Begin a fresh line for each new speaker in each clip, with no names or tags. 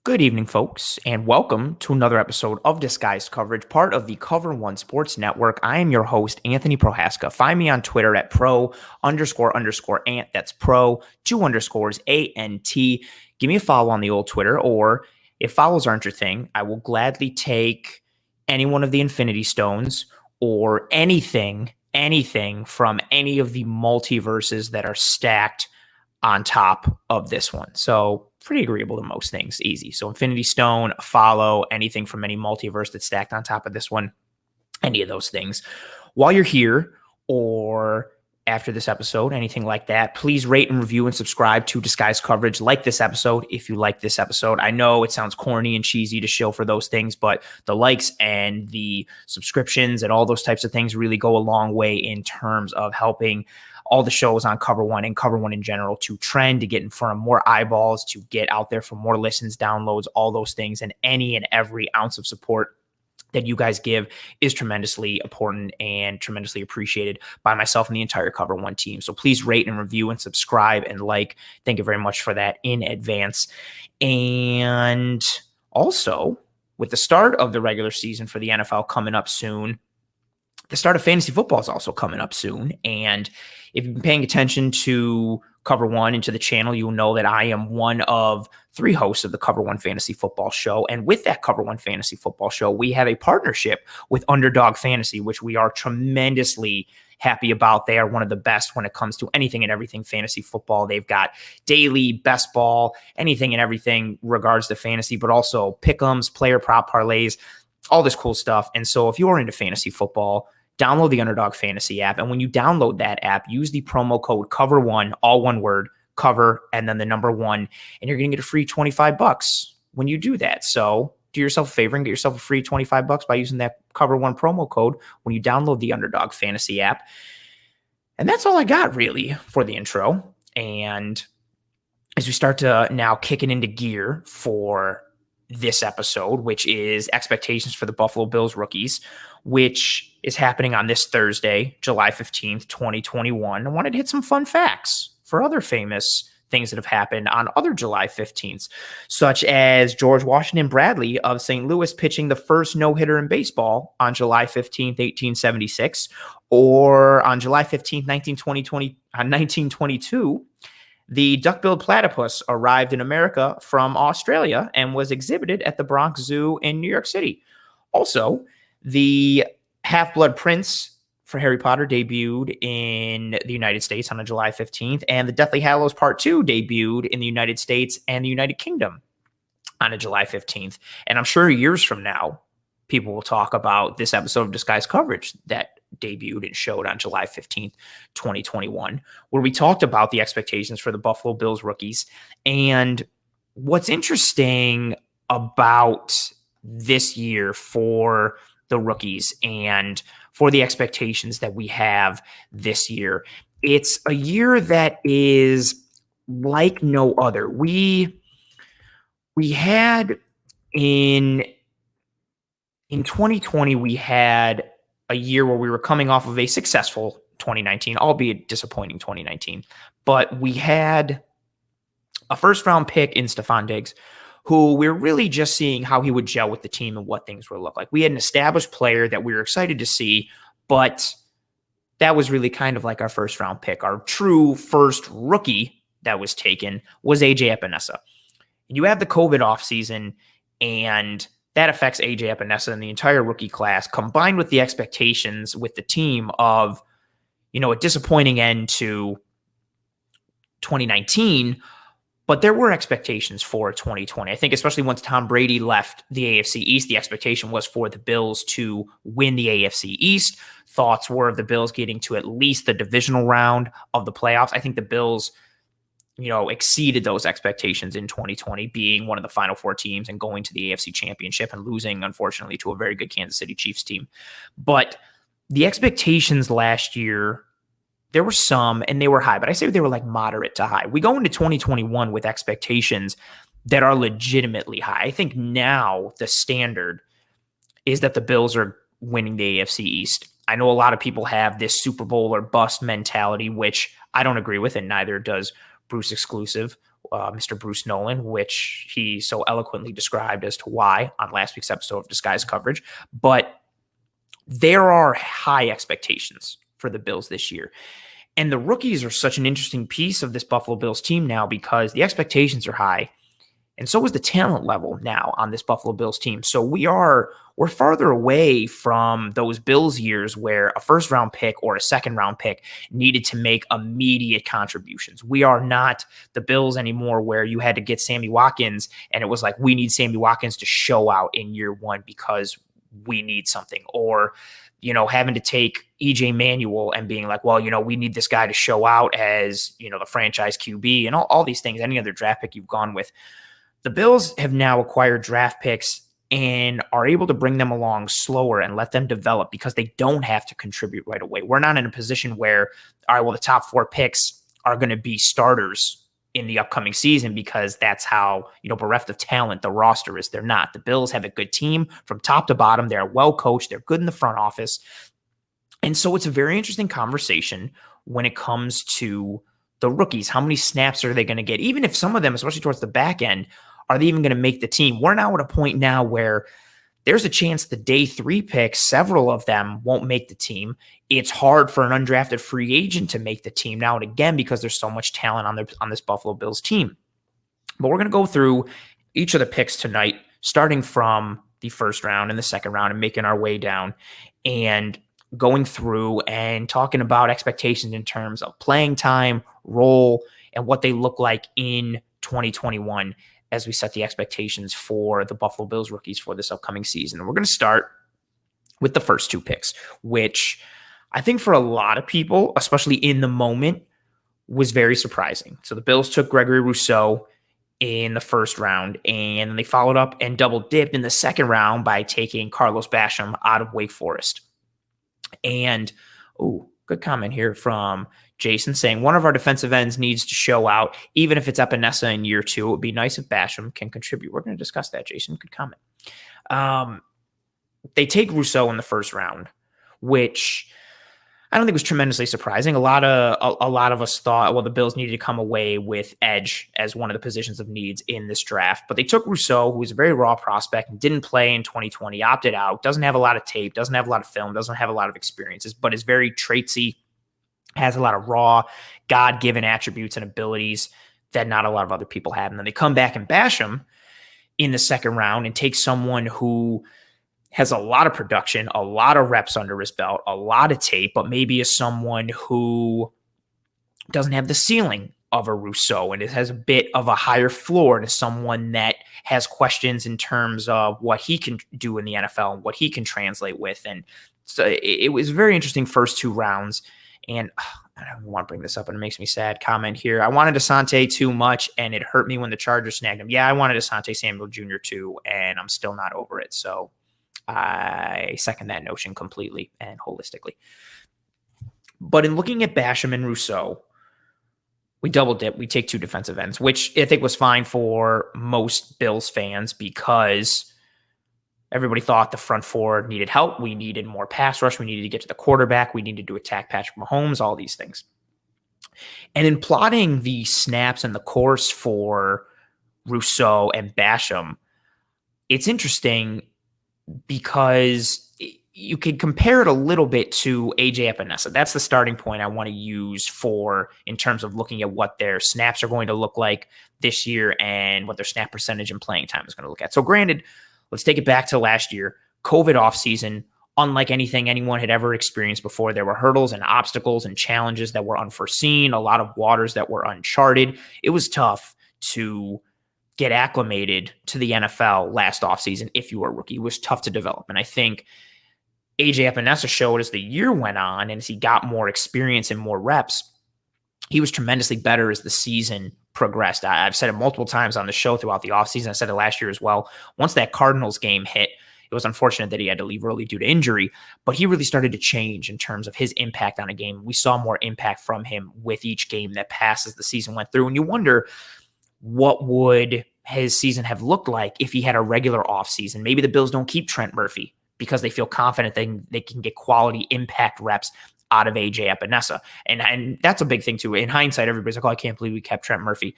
Good evening, folks, and welcome to another episode of Disguised Coverage, part of the Cover One Sports Network. I am your host, Anthony Prohaska. Find me on Twitter at pro__ant. That's pro, two underscores, ANT. Give me a follow on the old Twitter, or if follows aren't your thing, I will gladly take any one of the Infinity Stones or anything from any of the multiverses that are stacked on top of this one. So pretty agreeable to most things. Easy. So Infinity Stone, follow, anything from any multiverse that's stacked on top of this one, any of those things. While you're here or after this episode, anything like that, please rate and review and subscribe to Disguised Coverage. Like this episode if you like this episode. I know it sounds corny and cheesy to shill for those things, but the likes and the subscriptions and all those types of things really go a long way in terms of helping all the shows on Cover One and Cover One in general to trend, to get in front of more eyeballs, to get out there for more listens, downloads, all those things. And any and every ounce of support that you guys give is tremendously important and tremendously appreciated by myself and the entire Cover One team. So please rate and review and subscribe and like. Thank you very much for that in advance. And also, with the start of the regular season for the NFL coming up soon, the start of fantasy football is also coming up soon. And if you've been paying attention to Cover One and to the channel, you'll know that I am one of three hosts of the Cover One Fantasy Football Show. And with that Cover One Fantasy Football Show, we have a partnership with Underdog Fantasy, which we are tremendously happy about. They are one of the best when it comes to anything and everything fantasy football. They've got daily, best ball, anything and everything regards to fantasy, but also pick'ems, player prop parlays, all this cool stuff. And so if you're into fantasy football, download the Underdog Fantasy app. And when you download that app, use the promo code COVER1, all one word, cover, and then the number one, and you're going to get a free $25 when you do that. So do yourself a favor and get yourself a free $25 by using that COVER1 promo code when you download the Underdog Fantasy app. And that's all I got really for the intro. And as we start to now kick it into gear for this episode, which is expectations for the Buffalo Bills rookies, which is happening on this Thursday, July 15th, 2021. I wanted to hit some fun facts for other famous things that have happened on other July 15th, such as George Washington Bradley of St. Louis pitching the first no-hitter in baseball on July 15th, 1876, or on July 15th, 1922, the duck-billed platypus arrived in America from Australia and was exhibited at the Bronx Zoo in New York City. Also, the Half-Blood Prince for Harry Potter debuted in the United States on July 15th, and the Deathly Hallows Part 2 debuted in the United States and the United Kingdom on July 15th. And I'm sure years from now, people will talk about this episode of Disguised Coverage that debuted and showed on July 15th, 2021, where we talked about the expectations for the Buffalo Bills rookies. And what's interesting about this year for the rookies and for the expectations that we have this year, it's a year that is like no other. We had in 2020, we had a year where we were coming off of a successful 2019, albeit disappointing 2019, but we had a first-round pick in Stephon Diggs, who we're really just seeing how he would gel with the team and what things would look like. We had an established player that we were excited to see, but that was really kind of like our first-round pick. Our true first rookie that was taken was A.J. Epinesa. You have the COVID offseason, and that affects A.J. Epinesa and the entire rookie class, combined with the expectations with the team of, a disappointing end to 2019, but there were expectations for 2020. I think especially once Tom Brady left the AFC East, the expectation was for the Bills to win the AFC East. Thoughts were of the Bills getting to at least the divisional round of the playoffs. I think the Bills exceeded those expectations in 2020, being one of the final four teams and going to the AFC Championship and losing, unfortunately, to a very good Kansas City Chiefs team. But the expectations last year, there were some, and they were high, but I say they were like moderate to high. We go into 2021 with expectations that are legitimately high. I think now the standard is that the Bills are winning the AFC East. I know a lot of people have this Super Bowl or bust mentality, which I don't agree with, and neither does Bruce Exclusive, Mr. Bruce Nolan, which he so eloquently described as to why on last week's episode of Disguise Coverage. But there are high expectations for the Bills this year. And the rookies are such an interesting piece of this Buffalo Bills team now because the expectations are high. And so is the talent level now on this Buffalo Bills team. So we're farther away from those Bills years where a first round pick or a second round pick needed to make immediate contributions. We are not the Bills anymore where you had to get Sammy Watkins and it was like, we need Sammy Watkins to show out in year one because we need something. Or, having to take EJ Manuel and being like, well, we need this guy to show out as, the franchise QB and all these things, any other draft pick you've gone with. The Bills have now acquired draft picks and are able to bring them along slower and let them develop because they don't have to contribute right away. We're not in a position where, all right, well, the top 4 picks are going to be starters in the upcoming season because that's how, bereft of talent, the roster is. They're not. The Bills have a good team from top to bottom. They're well coached. They're good in the front office. And so it's a very interesting conversation when it comes to the rookies. How many snaps are they going to get? Even if some of them, especially towards the back end, are they even going to make the team? We're now at a point now where there's a chance the day 3 picks, several of them won't make the team. It's hard for an undrafted free agent to make the team now and again because there's so much talent on this Buffalo Bills team. But we're going to go through each of the picks tonight, starting from the first round and the second round and making our way down and going through and talking about expectations in terms of playing time, role, and what they look like in 2021 as we set the expectations for the Buffalo Bills rookies for this upcoming season. And we're going to start with the first 2 picks, which I think for a lot of people, especially in the moment, was very surprising. So the Bills took Gregory Rousseau in the first round, and then they followed up and double dipped in the second round by taking Carlos Basham out of Wake Forest. And, good comment here from Jason saying one of our defensive ends needs to show out, even if it's Epinesa in year 2. It would be nice if Basham can contribute. We're going to discuss that, Jason. Good comment. They take Rousseau in the first round, which I don't think was tremendously surprising. A lot of us thought, well, the Bills needed to come away with edge as one of the positions of needs in this draft. But they took Rousseau, who was a very raw prospect and didn't play in 2020, opted out, doesn't have a lot of tape, doesn't have a lot of film, doesn't have a lot of experiences, but is very traitsy, has a lot of raw, God-given attributes and abilities that not a lot of other people have. And then they come back and bash him in the second round and take someone who has a lot of production, a lot of reps under his belt, a lot of tape, but maybe is someone who doesn't have the ceiling of a Rousseau and it has a bit of a higher floor to someone that has questions in terms of what he can do in the NFL and what he can translate with. And so it was very interesting first 2 rounds. And I don't want to bring this up, and it makes me sad. Comment here. I wanted Asante too much, and it hurt me when the Chargers snagged him. Yeah, I wanted Asante Samuel Jr. too, and I'm still not over it. So I second that notion completely and holistically. But in looking at Basham and Rousseau, we double dip. We take 2 defensive ends, which I think was fine for most Bills fans because everybody thought the front 4 needed help. We needed more pass rush. We needed to get to the quarterback. We needed to attack Patrick Mahomes, all these things. And in plotting the snaps and the course for Rousseau and Basham, it's interesting because you could compare it a little bit to AJ Epinesa. That's the starting point I want to use for in terms of looking at what their snaps are going to look like this year and what their snap percentage and playing time is going to look at. So granted, let's take it back to last year, COVID offseason, unlike anything anyone had ever experienced before. There were hurdles and obstacles and challenges that were unforeseen, a lot of waters that were uncharted. It was tough to get acclimated to the NFL last offseason if you were a rookie. It was tough to develop. And I think AJ Epinesa showed as the year went on and as he got more experience and more reps, he was tremendously better as the season progressed. I've said it multiple times on the show throughout the offseason. I said it last year as well. Once that Cardinals game hit, it was unfortunate that he had to leave early due to injury, but he really started to change in terms of his impact on a game. We saw more impact from him with each game that passed as the season went through. And you wonder, what would his season have looked like if he had a regular offseason? Maybe the Bills don't keep Trent Murphy because they feel confident they can get quality impact reps out of AJ Epinesa. And that's a big thing too. In hindsight, everybody's like, oh, I can't believe we kept Trent Murphy.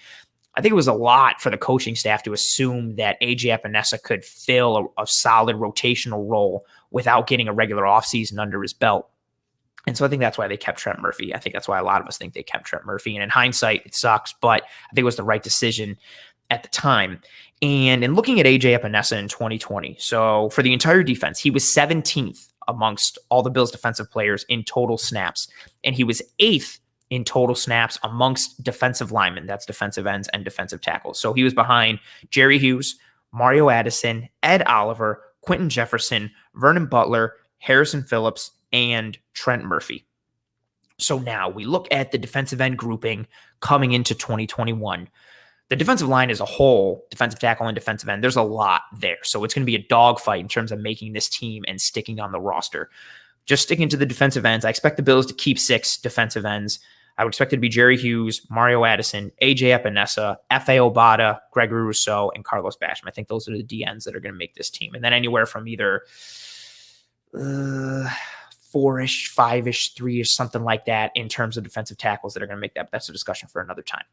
I think it was a lot for the coaching staff to assume that AJ Epinesa could fill a solid rotational role without getting a regular offseason under his belt. And so I think that's why they kept Trent Murphy. I think that's why a lot of us think they kept Trent Murphy. And in hindsight, it sucks, but I think it was the right decision at the time. And in looking at AJ Epinesa in 2020, so for the entire defense, he was 17th amongst all the Bills defensive players in total snaps. And he was 8th in total snaps amongst defensive linemen. That's defensive ends and defensive tackles. So he was behind Jerry Hughes, Mario Addison, Ed Oliver, Quentin Jefferson, Vernon Butler, Harrison Phillips, and Trent Murphy. So now we look at the defensive end grouping coming into 2021. The defensive line as a whole, defensive tackle and defensive end, there's a lot there. So it's going to be a dogfight in terms of making this team and sticking on the roster. Just sticking to the defensive ends, I expect the Bills to keep 6 defensive ends. I would expect it to be Jerry Hughes, Mario Addison, AJ Epinesa, F.A. Obata, Gregory Rousseau, and Carlos Basham. I think those are the DNs that are going to make this team. And then anywhere from either 4-ish, 5-ish, 3-ish, something like that in terms of defensive tackles that are going to make that. But that's a discussion for another time.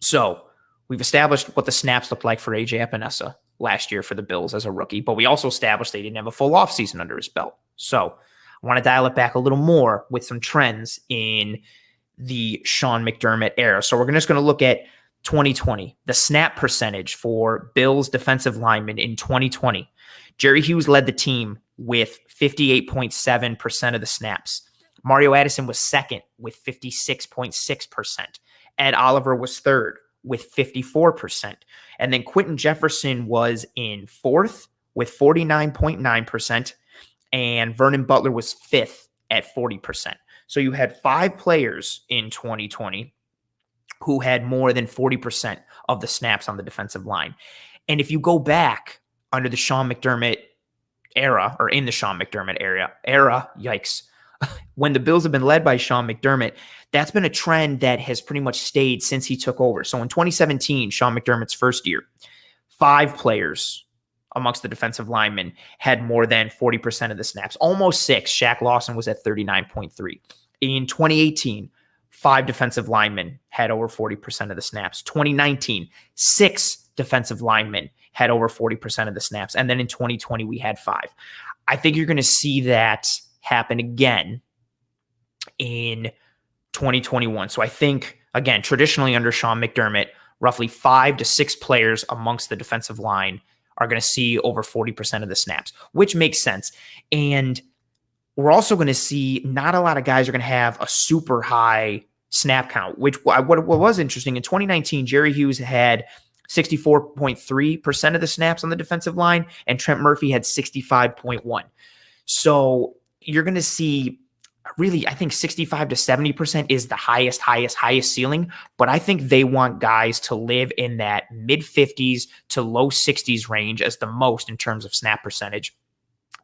So we've established what the snaps looked like for AJ Epinesa last year for the Bills as a rookie, but we also established they didn't have a full offseason under his belt. So I want to dial it back a little more with some trends in the Sean McDermott era. So we're just going to look at 2020, the snap percentage for Bills defensive linemen in 2020. Jerry Hughes led the team with 58.7% of the snaps. Mario Addison was second with 56.6%. Ed Oliver was third with 54%. And then Quentin Jefferson was in fourth with 49.9%. And Vernon Butler was fifth at 40%. So you had 5 players in 2020 who had more than 40% of the snaps on the defensive line. And if you go back under the Sean McDermott era, or in the Sean McDermott era, yikes, when the Bills have been led by Sean McDermott, that's been a trend that has pretty much stayed since he took over. So in 2017, Sean McDermott's first year, 5 players amongst the defensive linemen had more than 40% of the snaps, almost 6. Shaq Lawson was at 39.3. In 2018, 5 defensive linemen had over 40% of the snaps. 2019, 6 defensive linemen had over 40% of the snaps. And then in 2020, we had 5. I think you're going to see that happen again in 2021. So I think, again, traditionally under Sean McDermott, roughly 5 to 6 players amongst the defensive line are going to see over 40% of the snaps, which makes sense. And we're also going to see not a lot of guys are going to have a super high snap count, which what was interesting in 2019, Jerry Hughes had 64.3% of the snaps on the defensive line, and Trent Murphy had 65.1. So you're going to see really, I think 65 to 70% is the highest ceiling, but I think they want guys to live in that mid 50s to low 60s range as the most in terms of snap percentage,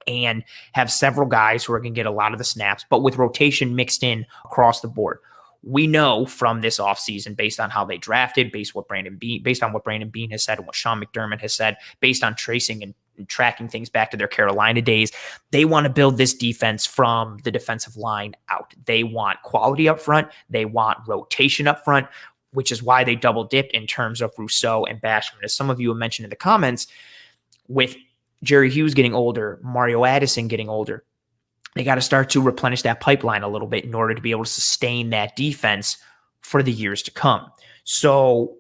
and have several guys who are going to get a lot of the snaps, but with rotation mixed in across the board. We know from this offseason, based on how they drafted, based on what Brandon Beane has said and what Sean McDermott has said, based on tracing and tracking things back to their Carolina days, they want to build this defense from the defensive line out. They want quality up front. They want rotation up front, which is why they double dipped in terms of Rousseau and Basham. As some of you have mentioned in the comments, with Jerry Hughes getting older, Mario Addison getting older, they got to start to replenish that pipeline a little bit in order to be able to sustain that defense for the years to come. So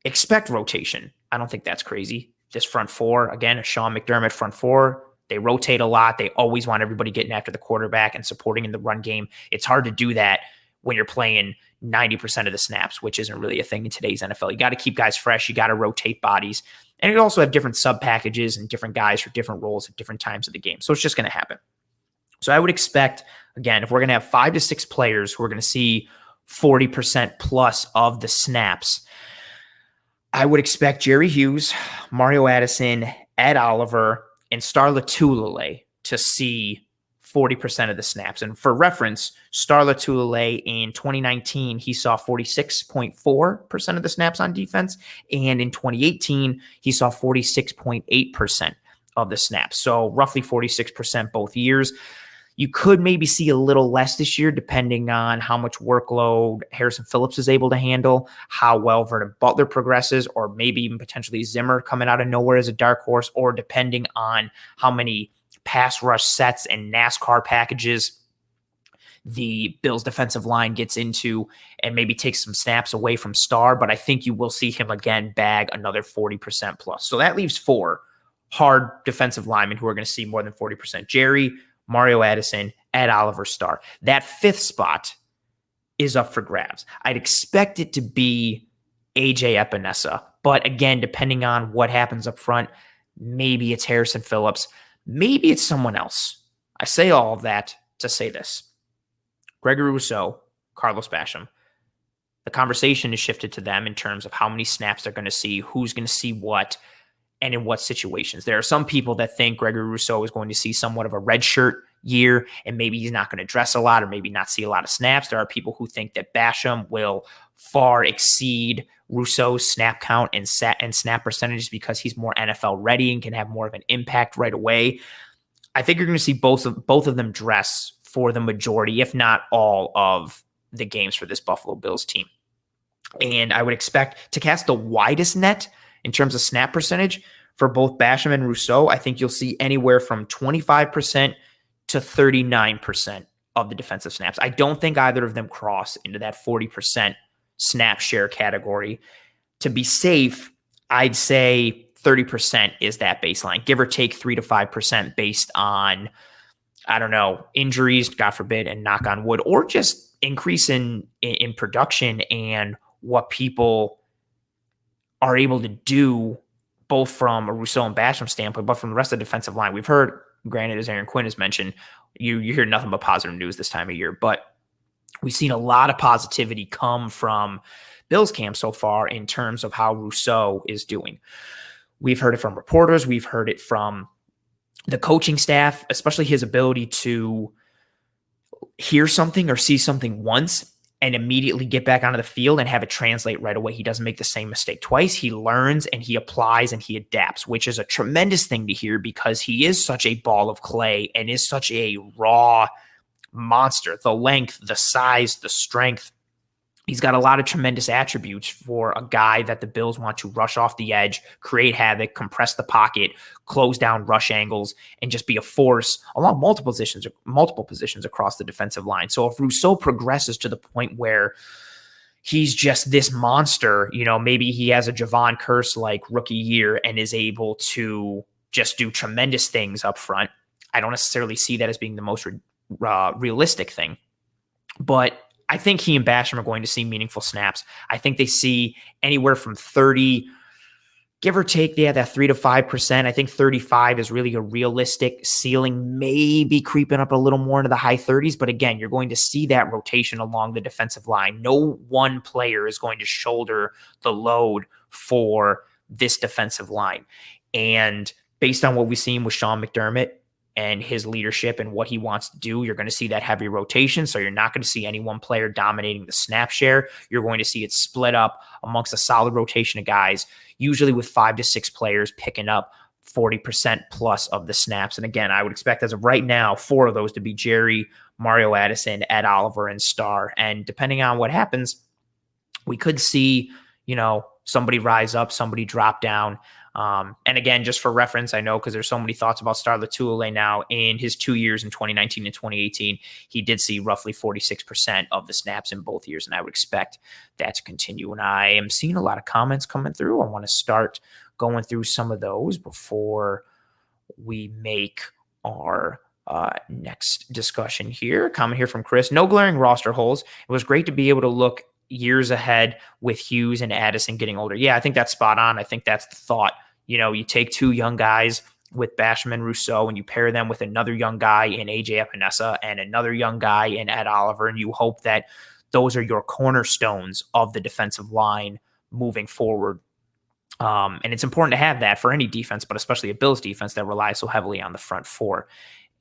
expect rotation. I don't think that's crazy. This front four, again, a Sean McDermott front four, they rotate a lot. They always want everybody getting after the quarterback and supporting in the run game. It's hard to do that when you're playing 90% of the snaps, which isn't really a thing in today's NFL. You got to keep guys fresh. You got to rotate bodies. And you also have different sub packages and different guys for different roles at different times of the game. So it's just going to happen. So I would expect, again, if we're going to have 5 to 6 players who are going to see 40% plus of the snaps, I would expect Jerry Hughes, Mario Addison, Ed Oliver, and Star Lotulelei to see 40% of the snaps. And for reference, Star Lotulelei in 2019, he saw 46.4% of the snaps on defense. And in 2018, he saw 46.8% of the snaps. So roughly 46% both years. You could maybe see a little less this year, depending on how much workload Harrison Phillips is able to handle, how well Vernon Butler progresses, or maybe even potentially Zimmer coming out of nowhere as a dark horse, or depending on how many pass rush sets and NASCAR packages the Bills defensive line gets into and maybe takes some snaps away from Starr. But I think you will see him again bag another 40% plus. So that leaves 4 hard defensive linemen who are going to see more than 40%. Jerry, Mario Addison, Ed Oliver, Starr. That 5th spot is up for grabs. I'd expect it to be AJ Epinesa. But again, depending on what happens up front, maybe it's Harrison Phillips. Maybe it's someone else. I say all of that to say this. Gregory Rousseau, Carlos Basham. The conversation is shifted to them in terms of how many snaps they're going to see, who's going to see what, and in what situations. There are some people that think Gregory Rousseau is going to see somewhat of a redshirt year, and maybe he's not going to dress a lot or maybe not see a lot of snaps. There are people who think that Basham will far exceed Rousseau's snap count and snap percentages because he's more NFL ready and can have more of an impact right away. I think you're going to see both of them dress for the majority, if not all, of the games for this Buffalo Bills team. And I would expect to cast the widest net in terms of snap percentage for both Basham and Rousseau. I think you'll see anywhere from 25% to 39% of the defensive snaps. I don't think either of them cross into that 40% snap share category. To be safe, I'd say 30% is that baseline, give or take 3 to 5% based on, I don't know, injuries, God forbid, and knock on wood, or just increase in production and what people are able to do, both from a Rousseau and Basham standpoint, but from the rest of the defensive line. We've heard, granted, as Aaron Quinn has mentioned, you hear nothing but positive news this time of year, but we've seen a lot of positivity come from Bills camp so far in terms of how Rousseau is doing. We've heard it from reporters. We've heard it from the coaching staff, especially his ability to hear something or see something once and immediately get back onto the field and have it translate right away. He doesn't make the same mistake twice. He learns and he applies and he adapts, which is a tremendous thing to hear because he is such a ball of clay and is such a raw monster. The length, the size, the strength. He's got a lot of tremendous attributes for a guy that the Bills want to rush off the edge, create havoc, compress the pocket, close down rush angles, and just be a force along multiple positions across the defensive line. So if Rousseau progresses to the point where he's just this monster, maybe he has a Javon Curse like rookie year and is able to just do tremendous things up front. I don't necessarily see that as being the most realistic thing, but I think he and Basham are going to see meaningful snaps. I think they see anywhere from 30, give or take, that 3 to 5%. I think 35 is really a realistic ceiling, maybe creeping up a little more into the high 30s. But again, you're going to see that rotation along the defensive line. No one player is going to shoulder the load for this defensive line. And based on what we've seen with Sean McDermott and his leadership and what he wants to do, you're going to see that heavy rotation. So you're not going to see any one player dominating the snap share. You're going to see it split up amongst a solid rotation of guys, usually with 5 to 6 players picking up 40% plus of the snaps. And again, I would expect as of right now, 4 of those to be Jerry, Mario Addison, Ed Oliver, and Starr. And depending on what happens, we could see, somebody rise up, somebody drop down. And again, just for reference, I know because there's so many thoughts about Star Lotulelei now, in his 2 years in 2019 and 2018, he did see roughly 46% of the snaps in both years. And I would expect that to continue. And I am seeing a lot of comments coming through. I want to start going through some of those before we make our next discussion here. Comment here from Chris. No glaring roster holes. It was great to be able to look years ahead with Hughes and Addison getting older. Yeah, I think that's spot on. I think that's the thought. You take 2 young guys with Basham and Rousseau and you pair them with another young guy in AJ Epinesa and another young guy in Ed Oliver, and you hope that those are your cornerstones of the defensive line moving forward. And it's important to have that for any defense, but especially a Bills defense that relies so heavily on the front 4.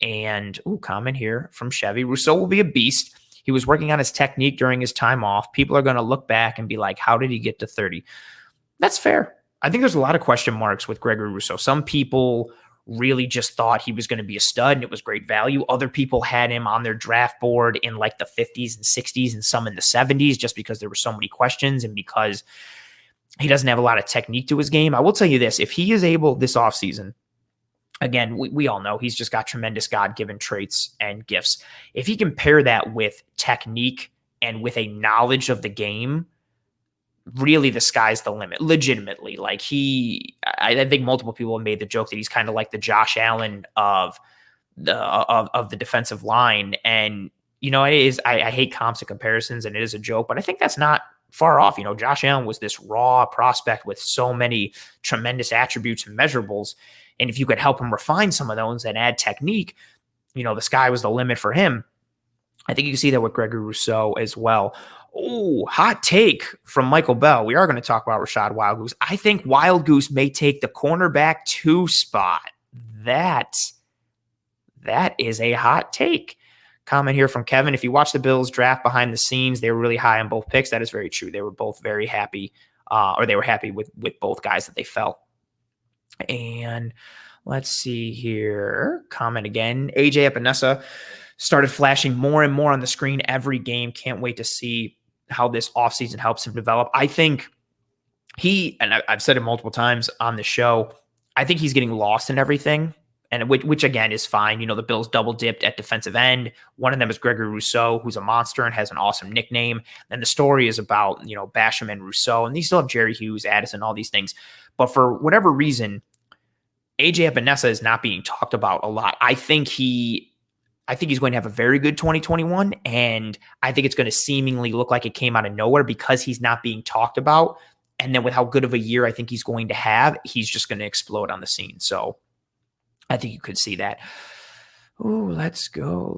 And comment here from Chevy. Rousseau will be a beast. He was working on his technique during his time off. People are going to look back and be like, how did he get to 30? That's fair. I think there's a lot of question marks with Gregory Rousseau. Some people really just thought he was going to be a stud and it was great value. Other people had him on their draft board in like the 50s and 60s and some in the 70s just because there were so many questions and because he doesn't have a lot of technique to his game. I will tell you this, if he is able this offseason, again, we all know he's just got tremendous God-given traits and gifts. If he can pair that with technique and with a knowledge of the game, really the sky's the limit, legitimately. Like I think multiple people have made the joke that he's kind of like the Josh Allen of the defensive line. And, it is, I hate comps and comparisons and it is a joke, but I think that's not far off. Josh Allen was this raw prospect with so many tremendous attributes and measurables. And if you could help him refine some of those and add technique, the sky was the limit for him. I think you can see that with Gregory Rousseau as well. Oh, hot take from Michael Bell. We are going to talk about Rashad Wildgoose. I think Wildgoose may take the cornerback 2 spot. That is a hot take. Comment here from Kevin. If you watch the Bills draft behind the scenes, they were really high on both picks. That is very true. They were both very happy, or they were happy with both guys that they felt. And let's see here. Comment again. AJ Epinesa started flashing more and more on the screen every game. Can't wait to see how this offseason helps him develop. I think and I've said it multiple times on the show, I think he's getting lost in everything. And which again is fine. The Bills double dipped at defensive end. One of them is Gregory Rousseau, who's a monster and has an awesome nickname. And the story is about, Basham and Rousseau, and they still have Jerry Hughes, Addison, all these things. But for whatever reason, AJ Epinesa is not being talked about a lot. I think he's going to have a very good 2021, and I think it's going to seemingly look like it came out of nowhere because he's not being talked about. And then with how good of a year I think he's going to have, he's just going to explode on the scene. So I think you could see that. Oh, let's go.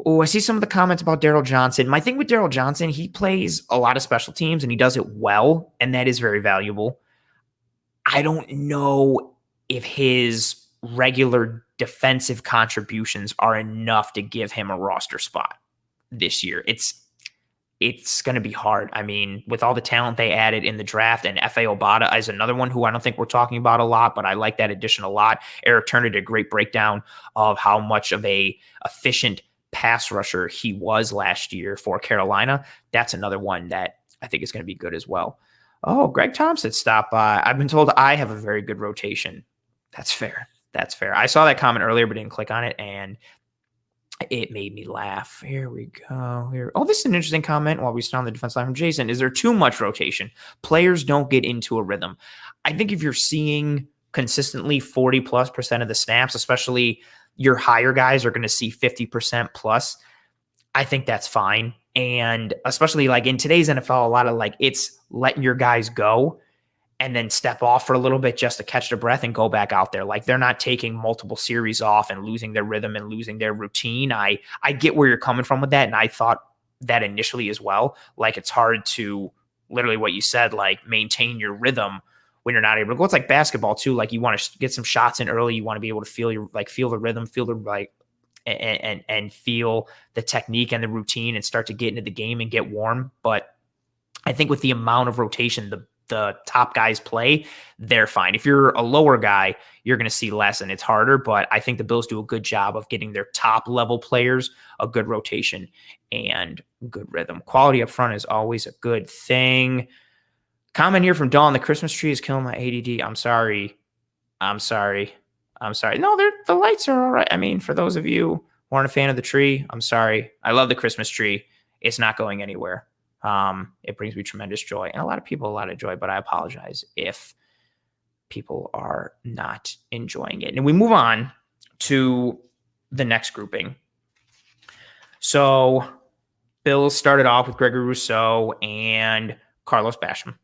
Oh, I see some of the comments about Daryl Johnson. My thing with Daryl Johnson, he plays a lot of special teams and he does it well, and that is very valuable. I don't know if his regular defensive contributions are enough to give him a roster spot this year. It's going to be hard. I mean, with all the talent they added in the draft, and F.A. Obata is another one who I don't think we're talking about a lot, but I like that addition a lot. Eric Turner did a great breakdown of how much of a efficient pass rusher he was last year for Carolina. That's another one that I think is going to be good as well. Oh, Greg Thompson stopped by. I've been told I have a very good rotation. That's fair. I saw that comment earlier, but didn't click on it, and it made me laugh. Here we go. Oh, this is an interesting comment while we stand on the defense line from Jason. Is there too much rotation? Players don't get into a rhythm. I think if you're seeing consistently 40+% of the snaps, especially your higher guys are going to see 50% plus, I think that's fine. And especially like in today's NFL, a lot of it's letting your guys go and then step off for a little bit just to catch their breath and go back out there. Like they're not taking multiple series off and losing their rhythm and losing their routine. I get where you're coming from with that. And I thought that initially as well. Like it's hard to literally what you said, like maintain your rhythm when you're not able to go. It's like basketball too. Like you want to get some shots in early. You want to be able to feel the rhythm, feel the and feel the technique and the routine and start to get into the game and get warm. But I think with the amount of rotation, the top guys play, they're fine. If you're a lower guy, you're going to see less and it's harder, but I think the Bills do a good job of getting their top level players a good rotation and good rhythm. Quality up front is always a good thing. Comment here from Dawn, the Christmas tree is killing my ADD. I'm sorry. No, the lights are all right. I mean, for those of you who aren't a fan of the tree, I'm sorry. I love the Christmas tree. It's not going anywhere. It brings me tremendous joy and a lot of people a lot of joy, but I apologize if people are not enjoying it. And we move on to the next grouping. So Bills started off with Gregory Rousseau and Carlos Basham.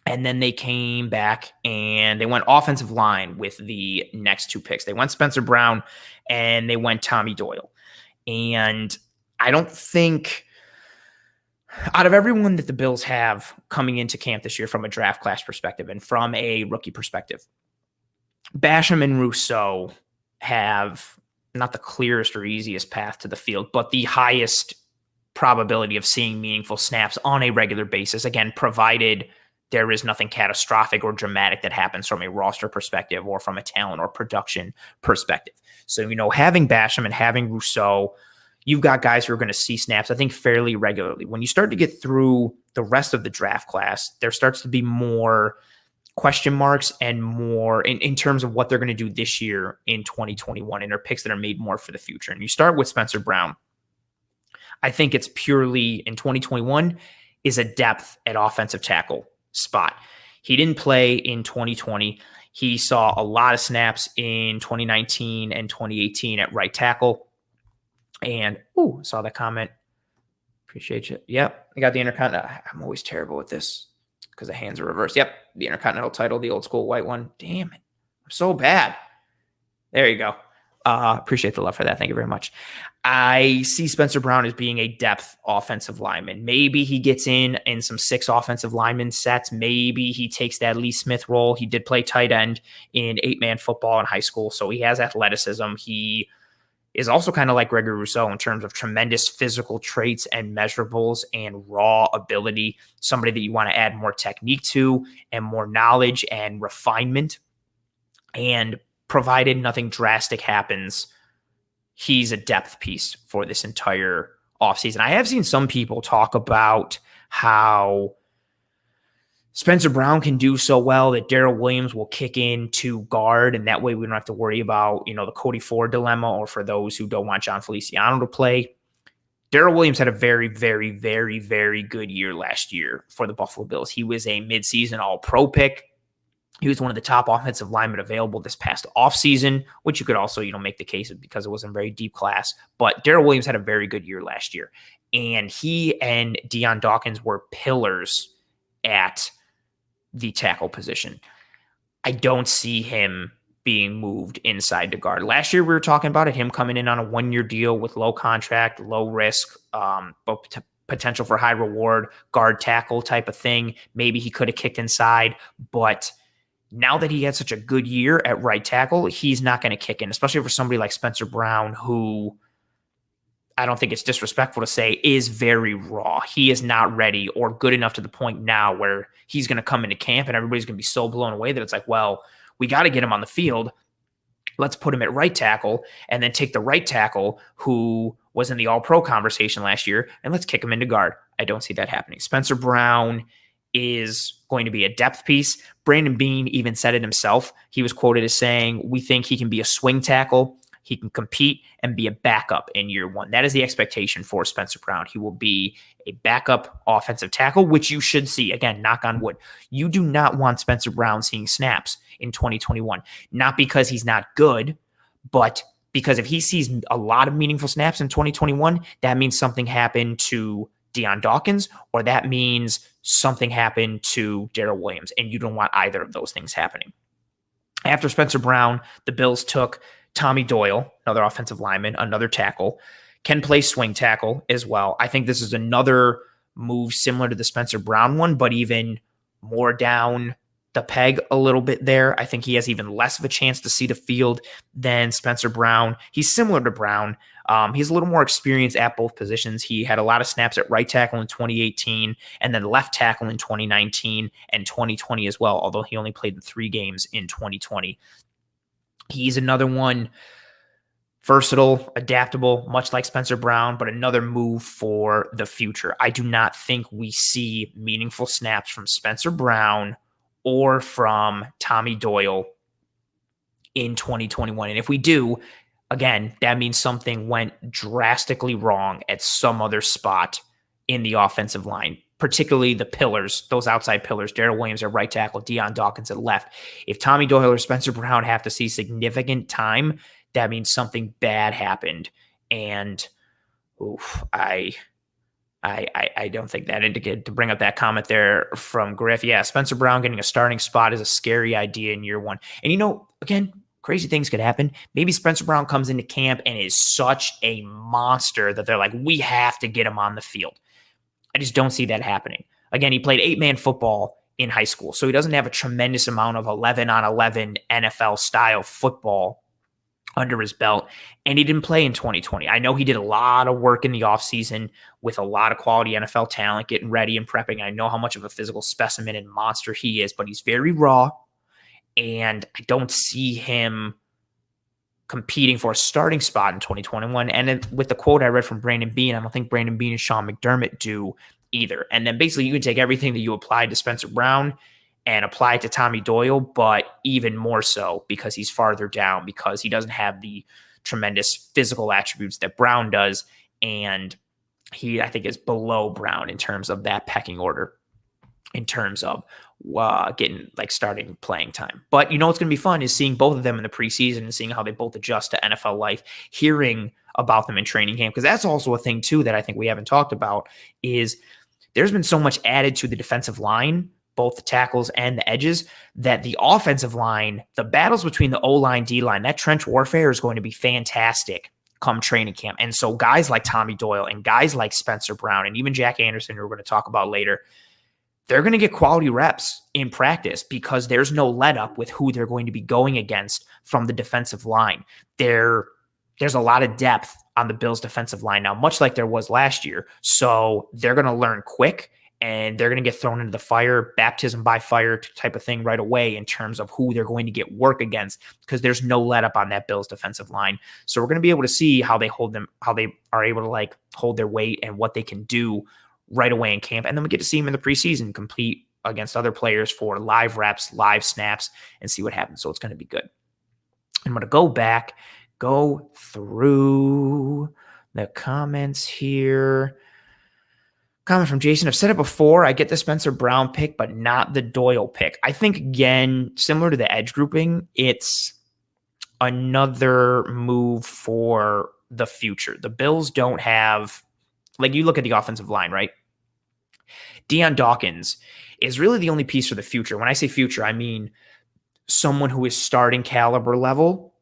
And then they came back and they went offensive line with the next two picks. They went Spencer Brown and they went Tommy Doyle. And I don't think out of everyone that the Bills have coming into camp this year from a draft class perspective and from a rookie perspective, Basham and Rousseau have not the clearest or easiest path to the field, but the highest probability of seeing meaningful snaps on a regular basis. Again, provided there is nothing catastrophic or dramatic that happens from a roster perspective or from a talent or production perspective. So, having Basham and having Rousseau, you've got guys who are going to see snaps, I think, fairly regularly. When you start to get through the rest of the draft class, there starts to be more question marks and more in terms of what they're going to do this year in 2021 and their picks that are made more for the future. And you start with Spencer Brown. I think it's purely in 2021 is a depth at offensive tackle spot. He didn't play in 2020. He saw a lot of snaps in 2019 and 2018 at right tackle. And, saw that comment. Appreciate you. Yep. I got the Intercontinental. I'm always terrible with this because the hands are reversed. Yep. The Intercontinental title, the old school white one. Damn it. I'm so bad. There you go. Appreciate the love for that. Thank you very much. I see Spencer Brown as being a depth offensive lineman. Maybe he gets in some 6 offensive lineman sets. Maybe he takes that Lee Smith role. He did play tight end in 8-man football in high school, so he has athleticism. He is also kind of like Gregory Rousseau in terms of tremendous physical traits and measurables and raw ability, somebody that you want to add more technique to and more knowledge and refinement. And provided nothing drastic happens, he's a depth piece for this entire offseason. I have seen some people talk about how Spencer Brown can do so well that Darrell Williams will kick in to guard, and that way we don't have to worry about, the Cody Ford dilemma, or for those who don't want John Feliciano to play. Darrell Williams had a very, very, very, very good year last year for the Buffalo Bills. He was a midseason All-Pro pick. He was one of the top offensive linemen available this past offseason, which you could also, make the case of because it wasn't a very deep class. But Darrell Williams had a very good year last year. And he and Deion Dawkins were pillars at the tackle position. I don't see him being moved inside to guard. Last year we were talking about it, him coming in on a 1-year deal with low contract, low risk, but potential for high reward, guard tackle type of thing. Maybe he could have kicked inside, but now that he had such a good year at right tackle, he's not going to kick in, especially for somebody like Spencer Brown, who I don't think it's disrespectful to say is very raw. He is not ready or good enough to the point now where he's going to come into camp and everybody's going to be so blown away that it's like, well, we got to get him on the field. Let's put him at right tackle and then take the right tackle who was in the All-Pro conversation last year and let's kick him into guard. I don't see that happening. Spencer Brown is going to be a depth piece. Brandon Beane even said it himself. He was quoted as saying, "We think he can be a swing tackle. He can compete and be a backup in year 1." That is the expectation for Spencer Brown. He will be a backup offensive tackle, which you should see. Again, knock on wood. You do not want Spencer Brown seeing snaps in 2021. Not because he's not good, but because if he sees a lot of meaningful snaps in 2021, that means something happened to Deion Dawkins, or that means something happened to Darrell Williams, and you don't want either of those things happening. After Spencer Brown, the Bills took Tommy Doyle, another offensive lineman, another tackle, can play swing tackle as well. I think this is another move similar to the Spencer Brown one, but even more down the peg a little bit there. I think he has even less of a chance to see the field than Spencer Brown. He's similar to Brown. He's a little more experienced at both positions. He had a lot of snaps at right tackle in 2018 and then left tackle in 2019 and 2020 as well, although he only played in 3 games in 2020. He's another one, versatile, adaptable, much like Spencer Brown, but another move for the future. I do not think we see meaningful snaps from Spencer Brown or from Tommy Doyle in 2021. And if we do, again, that means something went drastically wrong at some other spot in the offensive line, particularly the pillars, those outside pillars, Darrell Williams at right tackle, Deion Dawkins at left. If Tommy Doyle or Spencer Brown have to see significant time, that means something bad happened. And I don't think that indicated, to bring up that comment there from Griff. Yeah, Spencer Brown getting a starting spot is a scary idea in year 1. And again, crazy things could happen. Maybe Spencer Brown comes into camp and is such a monster that they're like, we have to get him on the field. I just don't see that happening. Again, he played 8-man football in high school, so he doesn't have a tremendous amount of 11-on-11 NFL-style football under his belt, and he didn't play in 2020. I know he did a lot of work in the offseason with a lot of quality NFL talent, getting ready and prepping. I know how much of a physical specimen and monster he is, but he's very raw, and I don't see him competing for a starting spot in 2021. And then with the quote I read from Brandon Beane, I don't think Brandon Beane and Sean McDermott do either. And then basically you can take everything that you applied to Spencer Brown and apply it to Tommy Doyle, but even more so because he's farther down, because he doesn't have the tremendous physical attributes that Brown does. And he, I think, is below Brown in terms of that pecking order, in terms of getting starting playing time. But what's going to be fun is seeing both of them in the preseason and seeing how they both adjust to NFL life, hearing about them in training camp, because that's also a thing too that I think we haven't talked about. Is there's been so much added to the defensive line, both the tackles and the edges, that the offensive line, the battles between the O-line, D-line, that trench warfare is going to be fantastic come training camp. And so guys like Tommy Doyle and guys like Spencer Brown and even Jack Anderson, who we're going to talk about later, they're going to get quality reps in practice because there's no let up with who they're going to be going against from the defensive line. There's a lot of depth on the Bills defensive line now, much like there was last year. So they're going to learn quick and they're going to get thrown into the fire, baptism by fire type of thing right away in terms of who they're going to get work against, because there's no let up on that Bills defensive line. So we're going to be able to see how they are able to hold their weight and what they can do right away in camp. And then we get to see him in the preseason compete against other players for live reps, live snaps, and see what happens. So it's going to be good. I'm going to go through the comments here. Comment from Jason. I've said it before. I get the Spencer Brown pick, but not the Doyle pick. I think, again, similar to the edge grouping, it's another move for the future. The Bills don't have, you look at the offensive line, right? Deion Dawkins is really the only piece for the future. When I say future, I mean someone who is starting caliber level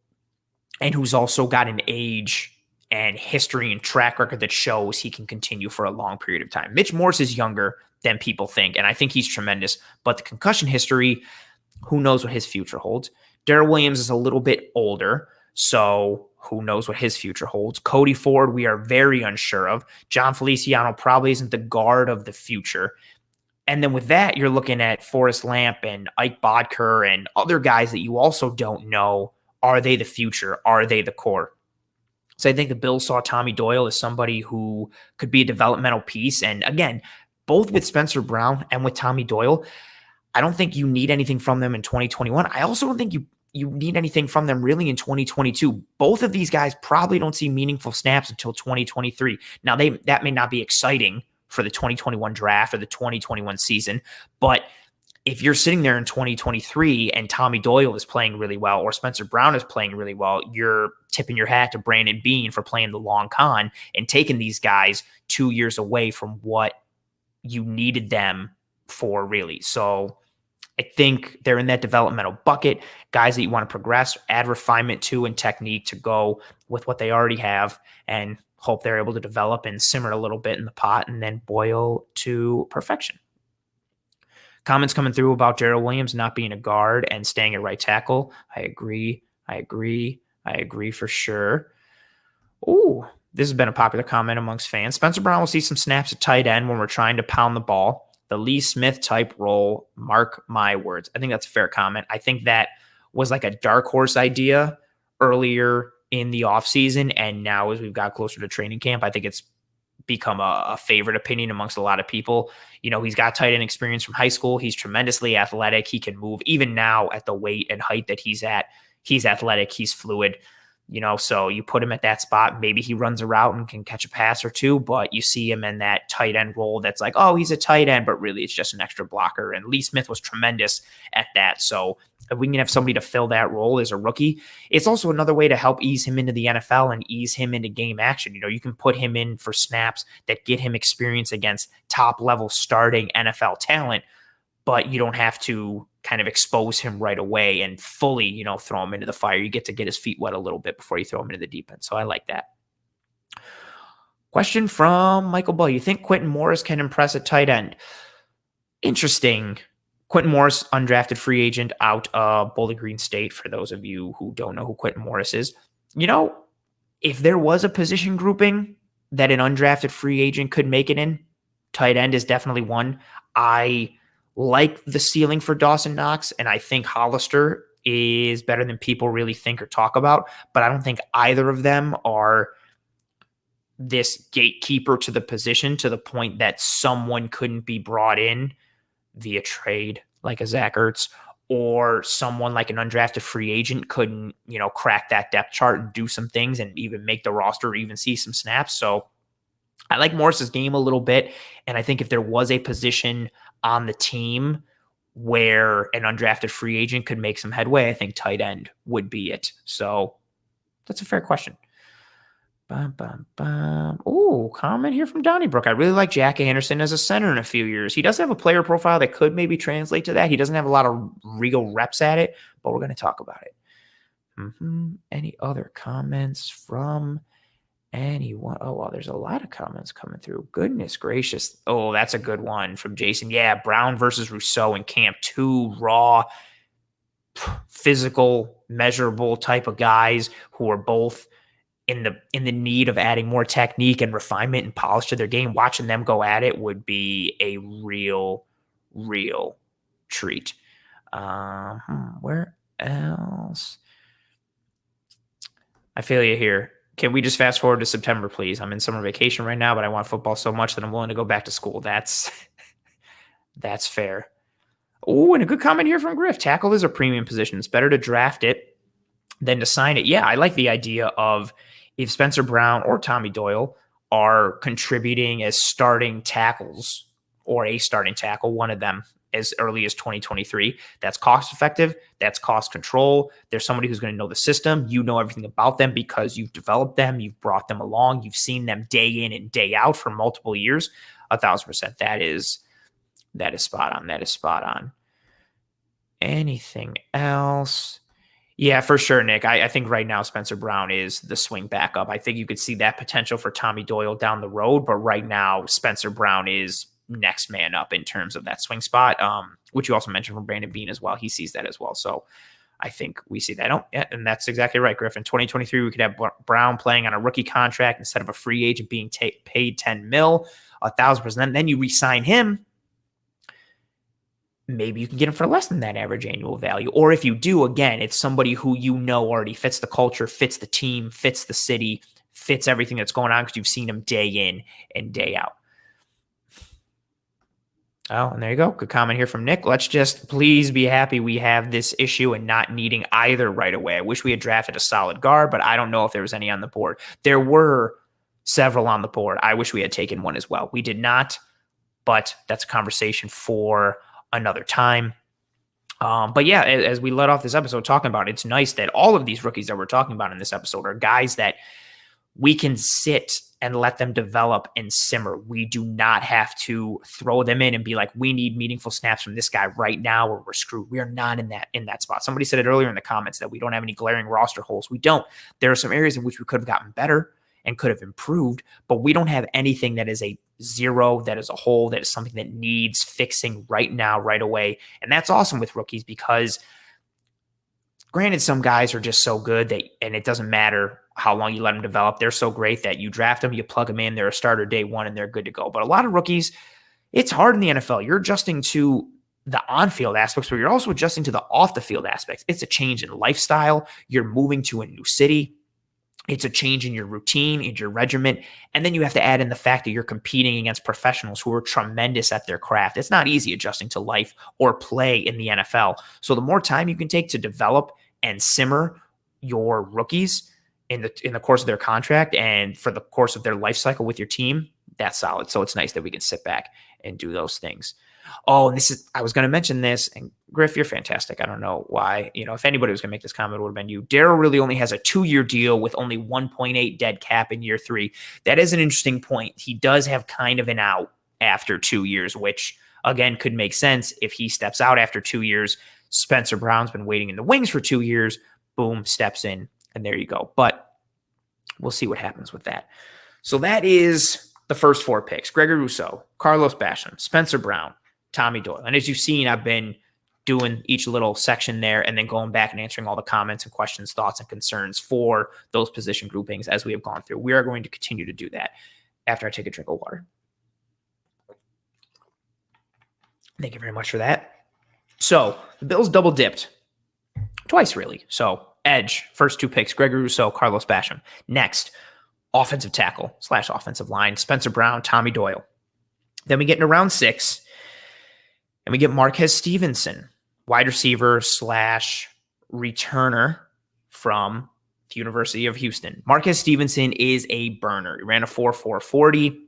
and who's also got an age and history and track record that shows he can continue for a long period of time. Mitch Morse is younger than people think, and I think he's tremendous. But the concussion history, who knows what his future holds? Darrell Williams is a little bit older, so who knows what his future holds? Cody Ford, we are very unsure of. John Feliciano probably isn't the guard of the future. And then with that, you're looking at Forrest Lamp and Ike Bodker and other guys that you also don't know. Are they the future? Are they the core? So I think the Bills saw Tommy Doyle as somebody who could be a developmental piece. And again, both with Spencer Brown and with Tommy Doyle, I don't think you need anything from them in 2021. I also don't think you need anything from them really in 2022. Both of these guys probably don't see meaningful snaps until 2023. Now, that may not be exciting for the 2021 draft or the 2021 season, but if you're sitting there in 2023 and Tommy Doyle is playing really well or Spencer Brown is playing really well, you're tipping your hat to Brandon Beane for playing the long con and taking these guys 2 years away from what you needed them for, really. So I think they're in that developmental bucket, guys that you want to progress, add refinement to and technique to go with what they already have, and hope they're able to develop and simmer a little bit in the pot and then boil to perfection. Comments coming through about Darrell Williams not being a guard and staying at right tackle. I agree for sure. Ooh, this has been a popular comment amongst fans. Spencer Brown will see some snaps at tight end when we're trying to pound the ball. The Lee Smith type role, mark my words. I think that's a fair comment. I think that was like a dark horse idea earlier in the offseason, and now as we've got closer to training camp, I think it's become a favorite opinion amongst a lot of people. He's got tight end experience from high school. He's tremendously athletic. He can move. Even now at the weight and height that he's at, he's athletic. He's fluid. So you put him at that spot. Maybe he runs a route and can catch a pass or two, but you see him in that tight end role that's like, oh, he's a tight end, but really it's just an extra blocker. And Lee Smith was tremendous at that. So if we can have somebody to fill that role as a rookie, it's also another way to help ease him into the NFL and ease him into game action. You can put him in for snaps that get him experience against top level starting NFL talent, but you don't have to kind of expose him right away and fully, throw him into the fire. You get to get his feet wet a little bit before you throw him into the deep end. So I like that. Question from Michael Bull. You think Quentin Morris can impress at tight end? Interesting. Quentin Morris, undrafted free agent out of Bowling Green State, for those of you who don't know who Quentin Morris is. If there was a position grouping that an undrafted free agent could make it in, tight end is definitely one. I like the ceiling for Dawson Knox, and I think Hollister is better than people really think or talk about, but I don't think either of them are this gatekeeper to the position to the point that someone couldn't be brought in via trade like a Zach Ertz, or someone like an undrafted free agent couldn't, crack that depth chart and do some things and even make the roster or even see some snaps. So I like Morris's game a little bit. And I think if there was a position on the team where an undrafted free agent could make some headway, I think tight end would be it. So that's a fair question. Oh, comment here from Donnybrook. I really like Jack Anderson as a center in a few years. He does have a player profile that could maybe translate to that. He doesn't have a lot of real reps at it, but we're going to talk about it. Any other comments from anyone? Oh, well, there's a lot of comments coming through. Goodness gracious. Oh, that's a good one from Jason. Yeah, Brown versus Rousseau in camp. 2 raw, physical, measurable type of guys who are both in the need of adding more technique and refinement and polish to their game. Watching them go at it would be a real treat. Where else? I feel you here. Can we just fast forward to September, please? I'm in summer vacation right now, but I want football so much that I'm willing to go back to school. That's fair. Oh, and a good comment here from Griff. Tackle is a premium position. It's better to draft it than to sign it. Yeah, I like the idea of if Spencer Brown or Tommy Doyle are contributing as starting tackles or a starting tackle, one of them as early as 2023, that's cost effective. That's cost control. There's somebody who's going to know the system. You know everything about them because you've developed them. You've brought them along. You've seen them day in and day out for multiple years. 1,000%. That is spot on. That is spot on. Anything else? Yeah, for sure, Nick. I think right now Spencer Brown is the swing backup. I think you could see that potential for Tommy Doyle down the road, but right now Spencer Brown is next man up in terms of that swing spot, which you also mentioned from Brandon Beane as well. He sees that as well. So I think we see that. And that's exactly right, Griffin. 2023, we could have Brown playing on a rookie contract instead of a free agent being paid $10 million, 1,000%. Then you re-sign him. Maybe you can get him for less than that average annual value. Or if you do, again, it's somebody who already fits the culture, fits the team, fits the city, fits everything that's going on because you've seen him day in and day out. Oh, and there you go. Good comment here from Nick. Let's just please be happy we have this issue and not needing either right away. I wish we had drafted a solid guard, but I don't know if there was any on the board. There were several on the board. I wish we had taken one as well. We did not, but that's a conversation for another time. But yeah, as we let off this episode talking about it, it's nice that all of these rookies that we're talking about in this episode are guys that we can sit and let them develop and simmer. We do not have to throw them in and be like, we need meaningful snaps from this guy right now or we're screwed. We are not in that spot. Somebody said it earlier in the comments that we don't have any glaring roster holes. We don't. There are some areas in which we could have gotten better and could have improved, but we don't have anything that is a zero, that is a hole, that is something that needs fixing right now, right away. And that's awesome with rookies because granted, some guys are just so good that, and it doesn't matter how long you let them develop. They're so great that you draft them, you plug them in, they're a starter day one, and they're good to go. But a lot of rookies, it's hard in the NFL. You're adjusting to the on-field aspects, but you're also adjusting to the off-the-field aspects. It's a change in lifestyle. You're moving to a new city. It's a change in your routine, in your regiment. And then you have to add in the fact that you're competing against professionals who are tremendous at their craft. It's not easy adjusting to life or play in the NFL. So the more time you can take to develop and simmer your rookies in the course of their contract and for the course of their life cycle with your team, that's solid. So it's nice that we can sit back and do those things. Oh, and I was going to mention this, and Griff, you're fantastic. I don't know why, if anybody was going to make this comment, it would have been you. Darryl really only has a 2-year deal with only 1.8 dead cap in year 3. That is an interesting point. He does have kind of an out after 2 years, which again could make sense if he steps out after 2 years. Spencer Brown's been waiting in the wings for 2 years. Boom, steps in, and there you go. But we'll see what happens with that. So that is the first 4 picks: Gregory Rousseau, Carlos Basham, Spencer Brown, Tommy Doyle. And as you've seen, I've been doing each little section there and then going back and answering all the comments and questions, thoughts, and concerns for those position groupings as we have gone through. We are going to continue to do that after I take a drink of water. Thank you very much for that. So the Bills double dipped twice, really. So edge, first 2 picks, Gregory Rousseau, Carlos Basham. Next, offensive tackle / offensive line, Spencer Brown, Tommy Doyle. Then we get into round 6, and we get Marquez Stevenson, wide receiver / returner from the University of Houston. Marquez Stevenson is a burner. He ran a 4.4 40,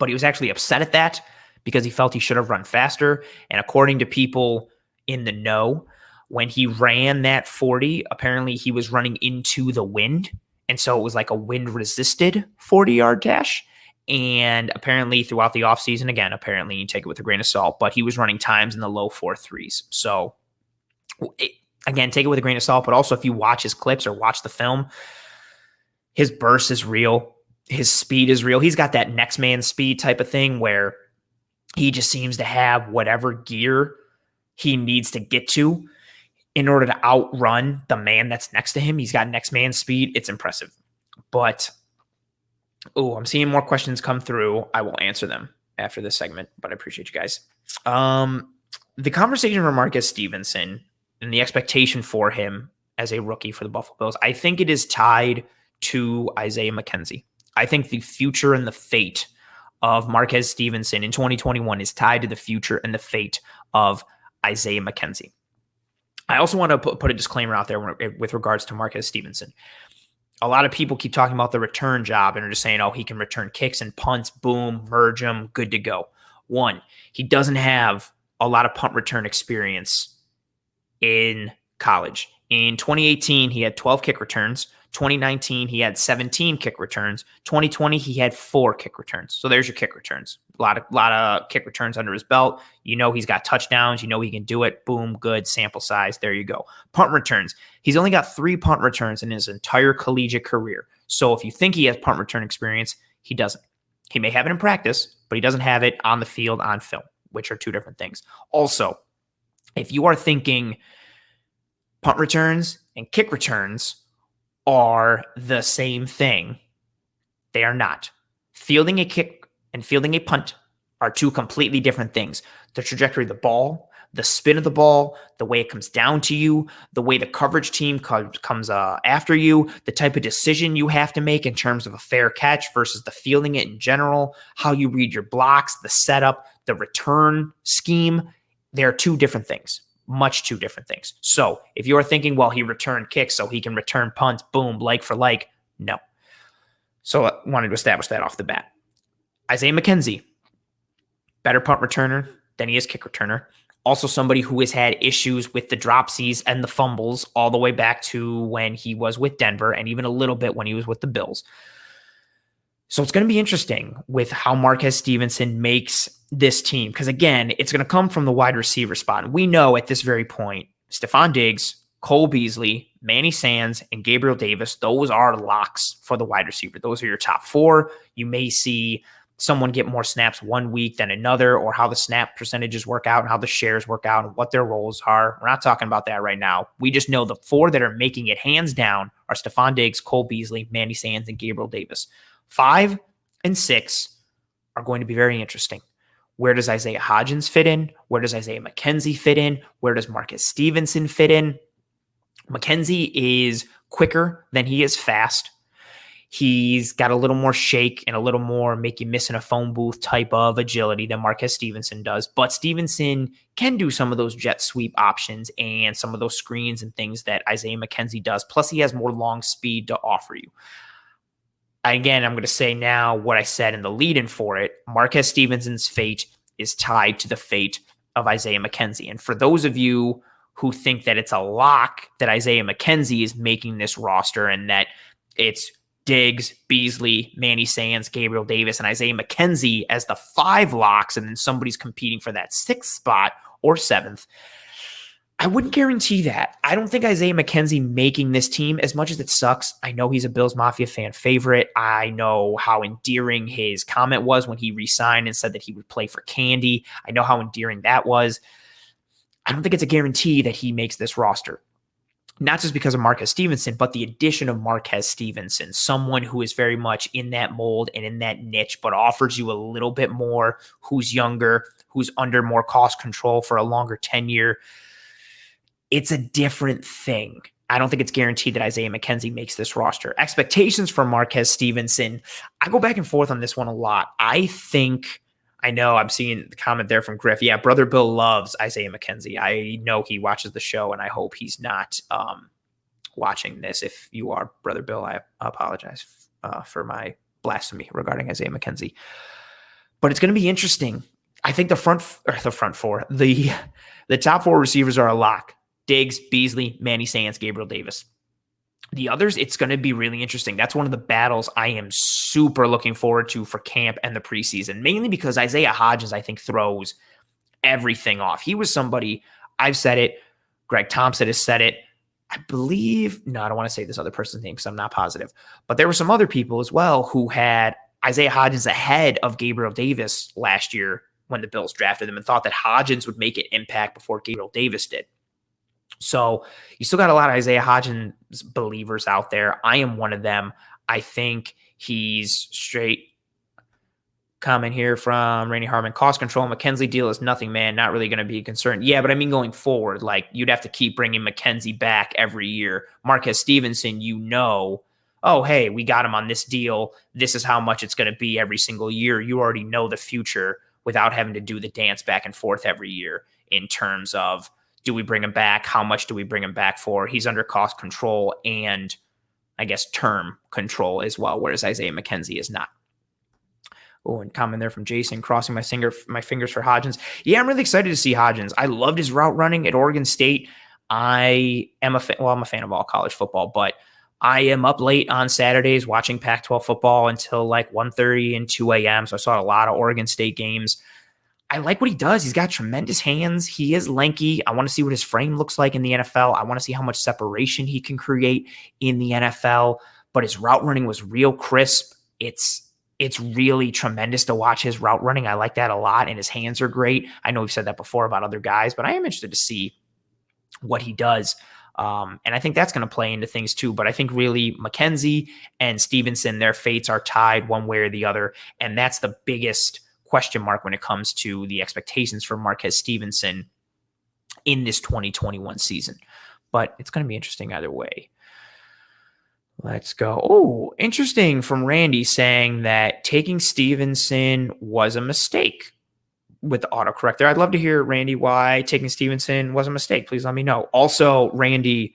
but he was actually upset at that because he felt he should have run faster. And according to people in the know, when he ran that 40, apparently he was running into the wind. And so it was like a wind-resisted 40-yard dash. And apparently throughout the offseason, again, apparently you take it with a grain of salt, but he was running times in the low 4.3s. So again, take it with a grain of salt, but also if you watch his clips or watch the film, his burst is real. His speed is real. He's got that next man speed type of thing where he just seems to have whatever gear he needs to get to in order to outrun the man that's next to him. He's got next man speed. It's impressive. But, I'm seeing more questions come through. I will answer them after this segment, but I appreciate you guys. The conversation for Marquez Stevenson and the expectation for him as a rookie for the Buffalo Bills, I think it is tied to Isaiah McKenzie. I think the future and the fate of Marquez Stevenson in 2021 is tied to the future and the fate of Isaiah McKenzie. I also want to put a disclaimer out there with regards to Marquez Stevenson. A lot of people keep talking about the return job and are just saying, he can return kicks and punts, boom, merge them, good to go. One, he doesn't have a lot of punt return experience in college. In 2018, he had 12 kick returns. 2019, he had 17 kick returns. 2020, he had 4 kick returns. So there's your kick returns. A lot of kick returns under his belt. He's got touchdowns. He can do it. Boom, good sample size. There you go. Punt returns. He's only got 3 punt returns in his entire collegiate career. So if you think he has punt return experience, he doesn't. He may have it in practice, but he doesn't have it on the field on film, which are 2 different things. Also, if you are thinking punt returns and kick returns are the same thing, they are not. Fielding a kick and fielding a punt are 2 completely different things. The trajectory of the ball, the spin of the ball, the way it comes down to you, the way the coverage team comes after you, the type of decision you have to make in terms of a fair catch versus the fielding it in general, how you read your blocks, the setup, the return scheme. They are 2 different things. Much 2 different things. So if you're thinking, he returned kicks so he can return punts, boom, like for like, no. So I wanted to establish that off the bat. Isaiah McKenzie, better punt returner than he is kick returner. Also somebody who has had issues with the dropsies and the fumbles all the way back to when he was with Denver and even a little bit when he was with the Bills. So it's going to be interesting with how Marquez Stevenson makes this team. Because again, it's going to come from the wide receiver spot. And we know at this very point, Stephon Diggs, Cole Beasley, Manny Sands, and Gabriel Davis, those are locks for the wide receiver. Those are your top 4. You may see someone get more snaps one week than another, or how the snap percentages work out and how the shares work out and what their roles are. We're not talking about that right now. We just know the 4 that are making it hands down are Stephon Diggs, Cole Beasley, Manny Sands, and Gabriel Davis. 5 and 6 are going to be very interesting. Where does Isaiah Hodgins fit in? Where does Isaiah McKenzie fit in? Where does Marquez Stevenson fit in? McKenzie is quicker than he is fast. He's got a little more shake and a little more make you miss in a phone booth type of agility than Marquez Stevenson does. But Stevenson can do some of those jet sweep options and some of those screens and things that Isaiah McKenzie does. Plus, he has more long speed to offer you. Again, I'm going to say now what I said in the lead-in for it. Marquez Stevenson's fate is tied to the fate of Isaiah McKenzie. And for those of you who think that it's a lock that Isaiah McKenzie is making this roster and that it's Diggs, Beasley, Manny Sands, Gabriel Davis, and Isaiah McKenzie as the 5 locks, and then somebody's competing for that 6th spot or 7th, I wouldn't guarantee that. I don't think Isaiah McKenzie making this team, as much as it sucks, I know he's a Bills Mafia fan favorite. I know how endearing his comment was when he re-signed and said that he would play for candy. I know how endearing that was. I don't think it's a guarantee that he makes this roster. Not just because of Marquez Stevenson, but the addition of Marquez Stevenson, someone who is very much in that mold and in that niche, but offers you a little bit more, who's younger, who's under more cost control for a longer tenure. It's a different thing. I don't think it's guaranteed that Isaiah McKenzie makes this roster. Expectations for Marquez Stevenson, I go back and forth on this one a lot. I know I'm seeing the comment there from Griff. Yeah, Brother Bill loves Isaiah McKenzie. I know he watches the show, and I hope he's not watching this. If you are, Brother Bill, I apologize for my blasphemy regarding Isaiah McKenzie. But it's going to be interesting. I think the top four receivers are a lock. Diggs, Beasley, Manny Sands, Gabriel Davis. The others, it's going to be really interesting. That's one of the battles I am super looking forward to for camp and the preseason, mainly because Isaiah Hodgins, I think, throws everything off. He was somebody, I've said it, Greg Thompson has said it, I believe, no, I don't want to say this other person's name because I'm not positive, but there were some other people as well who had Isaiah Hodgins ahead of Gabriel Davis last year when the Bills drafted him and thought that Hodgins would make an impact before Gabriel Davis did. So you still got a lot of Isaiah Hodgins believers out there. I am one of them. I think he's straight. Comment here from Rainey Harmon. Cost control, McKenzie deal is nothing, man. Not really going to be a concern. Yeah, but I mean going forward, like you'd have to keep bringing McKenzie back every year. Marquez Stevenson, oh, hey, we got him on this deal. This is how much it's going to be every single year. You already know the future without having to do the dance back and forth every year in terms of, do we bring him back? How much do we bring him back for? He's under cost control and, I guess, term control as well, whereas Isaiah McKenzie is not. Oh, and comment there from Jason, crossing my fingers for Hodgins. Yeah, I'm really excited to see Hodgins. I loved his route running at Oregon State. I'm a fan of all college football, but I am up late on Saturdays watching Pac-12 football until like 1:30 and 2 a.m., so I saw a lot of Oregon State games. I like what he does. He's got tremendous hands. He is lanky. I want to see what his frame looks like in the NFL. I want to see how much separation he can create in the NFL. But his route running was real crisp. It's really tremendous to watch his route running. I like that a lot. And his hands are great. I know we've said that before about other guys, but I am interested to see what he does. And I think that's going to play into things too. But I think really McKenzie and Stevenson, their fates are tied one way or the other. And that's the biggest question mark when it comes to the expectations for Marquez Stevenson in this 2021 season. But it's going to be interesting either way. Let's go. Oh, interesting from Randy saying that taking Stevenson was a mistake with the autocorrect there. I'd love to hear, Randy, why taking Stevenson was a mistake. Please let me know. Also, Randy,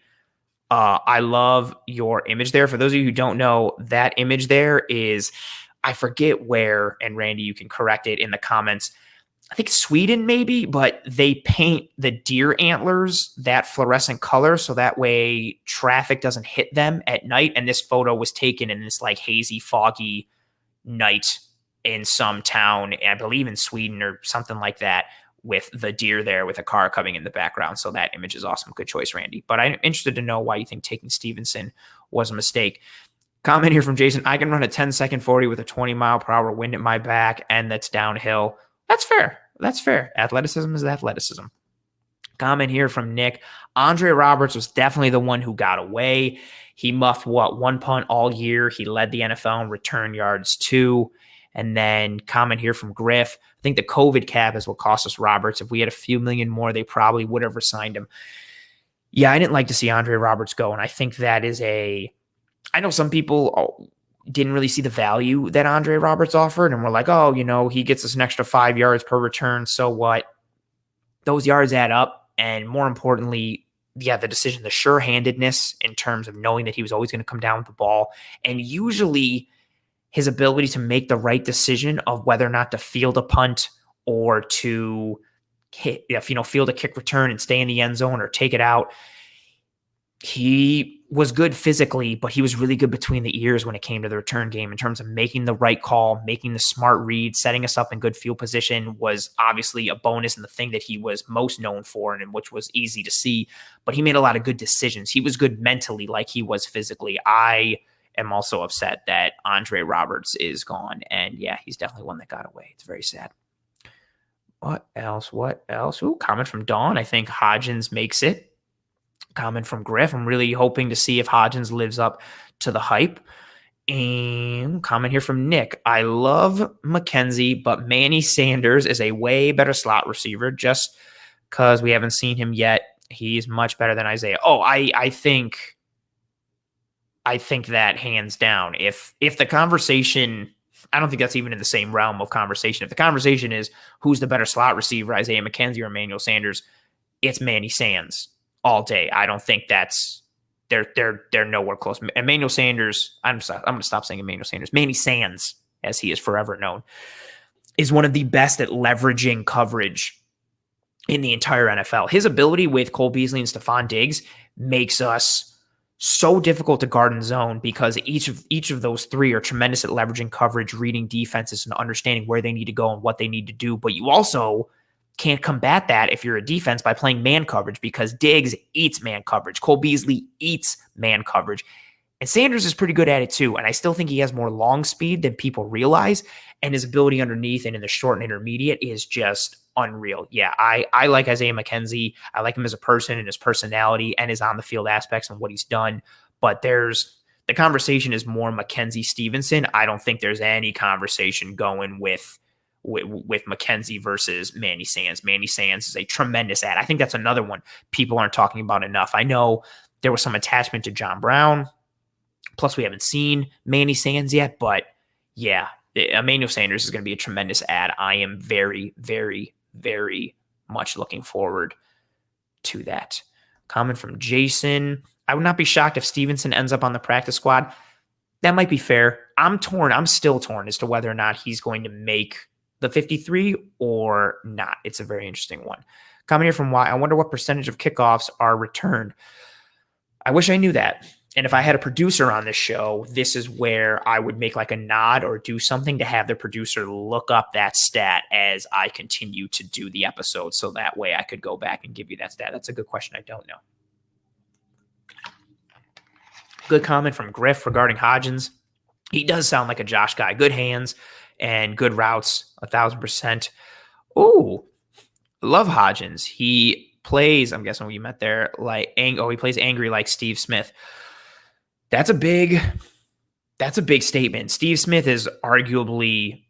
I love your image there. For those of you who don't know, that image there is, I forget where, and Randy, you can correct it in the comments. I think Sweden maybe, but they paint the deer antlers that fluorescent color so that way traffic doesn't hit them at night. And this photo was taken in this like hazy, foggy night in some town, I believe in Sweden or something like that, with the deer there with a car coming in the background. So that image is awesome. Good choice, Randy. But I'm interested to know why you think taking Stevenson was a mistake. Comment here from Jason. I can run a 10-second 40 with a 20-mile-per-hour wind at my back, and that's downhill. That's fair. That's fair. Athleticism is athleticism. Comment here from Nick. Andre Roberts was definitely the one who got away. He muffed, one punt all year. He led the NFL in return yards too. And then comment here from Griff. I think the COVID cap is what cost us Roberts. If we had a few million more, they probably would have resigned him. Yeah, I didn't like to see Andre Roberts go, and I think that is I know some people didn't really see the value that Andre Roberts offered and were like, oh, he gets us an extra 5 yards per return. So what? Those yards add up. And more importantly, the decision, the sure-handedness in terms of knowing that he was always going to come down with the ball. And usually his ability to make the right decision of whether or not to field a punt or to field a kick return and stay in the end zone or take it out. He was good physically, but he was really good between the ears when it came to the return game in terms of making the right call, making the smart read, setting us up in good field position was obviously a bonus and the thing that he was most known for and which was easy to see. But he made a lot of good decisions. He was good mentally like he was physically. I am also upset that Andre Roberts is gone. And yeah, he's definitely one that got away. It's very sad. What else? Ooh, comment from Dawn. I think Hodgins makes it. Comment from Griff. I'm really hoping to see if Hodgins lives up to the hype. And comment here from Nick. I love McKenzie, but Manny Sanders is a way better slot receiver just because we haven't seen him yet. He's much better than Isaiah. Oh, I think that hands down. If the conversation, I don't think that's even in the same realm of conversation. If the conversation is who's the better slot receiver, Isaiah McKenzie or Emmanuel Sanders, it's Manny Sands all day. I don't think that's they're nowhere close. Emmanuel Sanders, I'm going to stop saying Emmanuel Sanders. Manny Sands, as he is forever known, is one of the best at leveraging coverage in the entire NFL. His ability with Cole Beasley and Stephon Diggs makes us so difficult to guard in zone because each of those three are tremendous at leveraging coverage, reading defenses, and understanding where they need to go and what they need to do. But you also can't combat that if you're a defense by playing man coverage because Diggs eats man coverage. Cole Beasley eats man coverage. And Sanders is pretty good at it too. And I still think he has more long speed than people realize. And his ability underneath and in the short and intermediate is just unreal. Yeah, I like Isaiah McKenzie. I like him as a person and his personality and his on-the-field aspects and what he's done. But the conversation is more McKenzie Stevenson. I don't think there's any conversation going with McKenzie versus Manny Sands. Manny Sands is a tremendous ad. I think that's another one people aren't talking about enough. I know there was some attachment to John Brown. Plus, we haven't seen Manny Sands yet. But yeah, Emmanuel Sanders is going to be a tremendous ad. I am very, very, very much looking forward to that. Comment from Jason. I would not be shocked if Stevenson ends up on the practice squad. That might be fair. I'm torn. I'm still torn as to whether or not he's going to make the 53 or not. It's a very interesting one. Comment here from Y. I wonder what percentage of kickoffs are returned. I wish I knew that. And if I had a producer on this show, this is where I would make like a nod or do something to have the producer look up that stat as I continue to do the episode. So that way I could go back and give you that stat. That's a good question. I don't know. Good comment from Griff regarding Hodgins. He does sound like a Josh guy. Good hands and good routes, 1,000%. Ooh, love Hodgins. He plays, I'm guessing what you meant there, he plays angry like Steve Smith. That's a big statement. Steve Smith is arguably,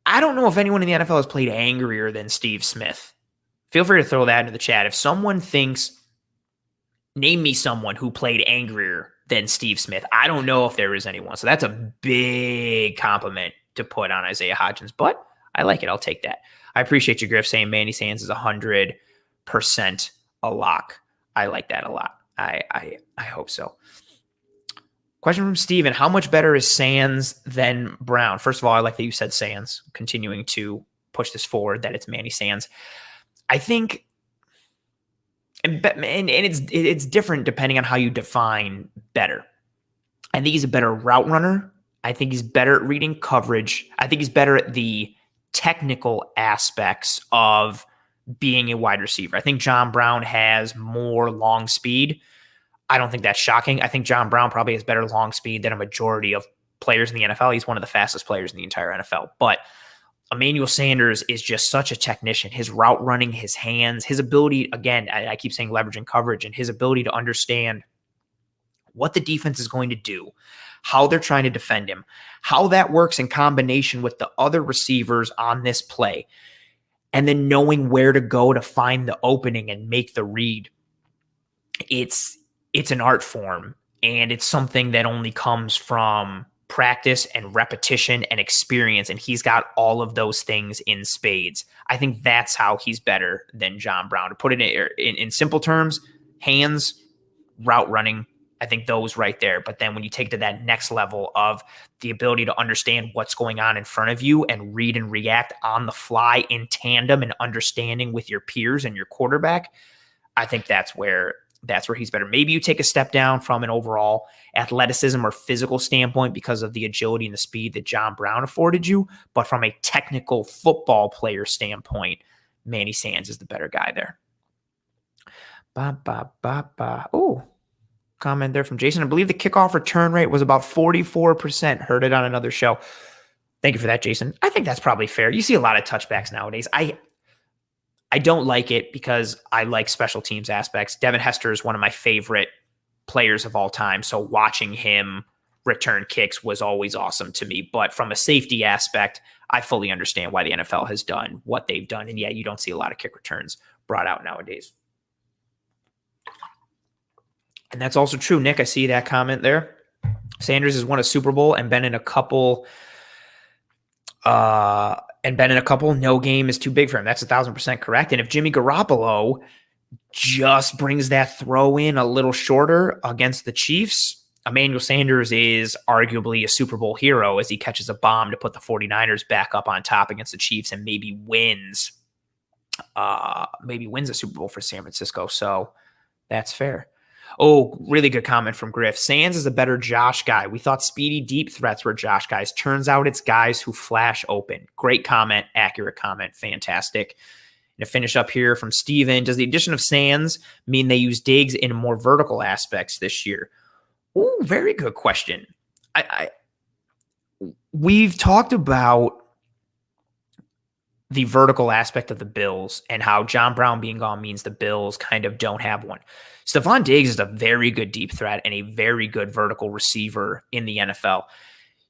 I don't know if anyone in the NFL has played angrier than Steve Smith. Feel free to throw that into the chat. If someone thinks, name me someone who played angrier than Steve Smith. I don't know if there is anyone. So that's a big compliment to put on Isaiah Hodgins, but I like it. I'll take that. I appreciate you, Griff, saying Manny Sands is 100% a lock. I like that a lot. I hope so. Question from Steven. How much better is Sands than Brown? First of all, I like that you said Sands, continuing to push this forward, that it's Manny Sands. I think, and it's different depending on how you define better. I think he's a better route runner. I think he's better at reading coverage. I think he's better at the technical aspects of being a wide receiver. I think John Brown has more long speed. I don't think that's shocking. I think John Brown probably has better long speed than a majority of players in the NFL. He's one of the fastest players in the entire NFL. But Emmanuel Sanders is just such a technician. His route running, his hands, his ability, again, I keep saying leveraging coverage, and his ability to understand what the defense is going to do, how they're trying to defend him, how that works in combination with the other receivers on this play, and then knowing where to go to find the opening and make the read. It's an art form, and it's something that only comes from practice and repetition and experience, and he's got all of those things in spades. I think that's how he's better than John Brown. To put it in simple terms, hands, route running, I think those right there. But then when you take to that next level of the ability to understand what's going on in front of you and read and react on the fly in tandem and understanding with your peers and your quarterback, I think that's where he's better. Maybe you take a step down from an overall athleticism or physical standpoint because of the agility and the speed that John Brown afforded you. But from a technical football player standpoint, Manny Sands is the better guy there. Oh, comment there from Jason. I believe the kickoff return rate was about 44%. Heard it on another show. Thank you for that, Jason. I think that's probably fair. You see a lot of touchbacks nowadays. I don't like it because I like special teams aspects. Devin Hester is one of my favorite players of all time. So watching him return kicks was always awesome to me. But from a safety aspect, I fully understand why the NFL has done what they've done. And yeah, you don't see a lot of kick returns brought out nowadays. And that's also true, Nick. I see that comment there. Sanders has won a Super Bowl and been in a couple. No game is too big for him. That's 1,000% correct. And if Jimmy Garoppolo just brings that throw in a little shorter against the Chiefs, Emmanuel Sanders is arguably a Super Bowl hero as he catches a bomb to put the 49ers back up on top against the Chiefs and maybe wins a Super Bowl for San Francisco. So that's fair. Oh, really good comment from Griff. Sands is a better Josh guy. We thought speedy deep threats were Josh guys. Turns out it's guys who flash open. Great comment. Accurate comment. Fantastic. And to finish up here from Steven, does the addition of Sands mean they use Diggs in more vertical aspects this year? Oh, very good question. We've talked about the vertical aspect of the Bills and how John Brown being gone means the Bills kind of don't have one. Stephon Diggs is a very good deep threat and a very good vertical receiver in the NFL.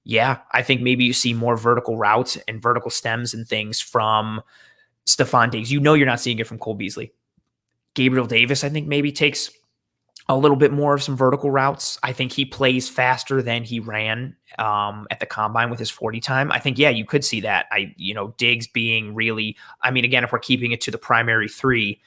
Yeah, I think maybe you see more vertical routes and vertical stems and things from Stephon Diggs. You know you're not seeing it from Cole Beasley. Gabriel Davis, I think, maybe takes a little bit more of some vertical routes. I think he plays faster than he ran at the combine with his 40 time. I think, yeah, you could see that. Diggs being really, again, if we're keeping it to the primary three,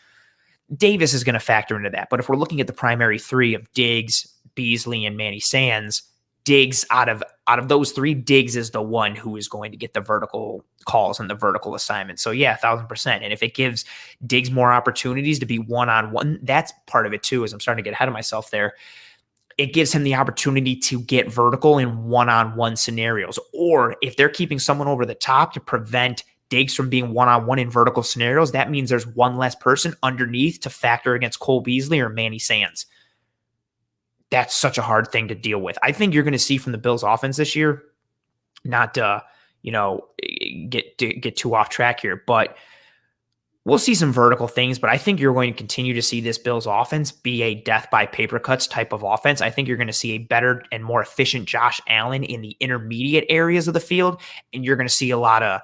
Davis is going to factor into that. But if we're looking at the primary three of Diggs, Beasley, and Manny Sands, Diggs out of those three, Diggs is the one who is going to get the vertical calls and the vertical assignments. So yeah, 1,000%. And if it gives Diggs more opportunities to be one-on-one, that's part of it too, as I'm starting to get ahead of myself there. It gives him the opportunity to get vertical in one-on-one scenarios. Or if they're keeping someone over the top to prevent Diggs from being one-on-one in vertical scenarios, that means there's one less person underneath to factor against Cole Beasley or Manny Sands. That's such a hard thing to deal with. I think you're going to see from the Bills offense this year, not get too off track here, but we'll see some vertical things, but I think you're going to continue to see this Bills offense be a death by paper cuts type of offense. I think you're going to see a better and more efficient Josh Allen in the intermediate areas of the field, and you're going to see a lot of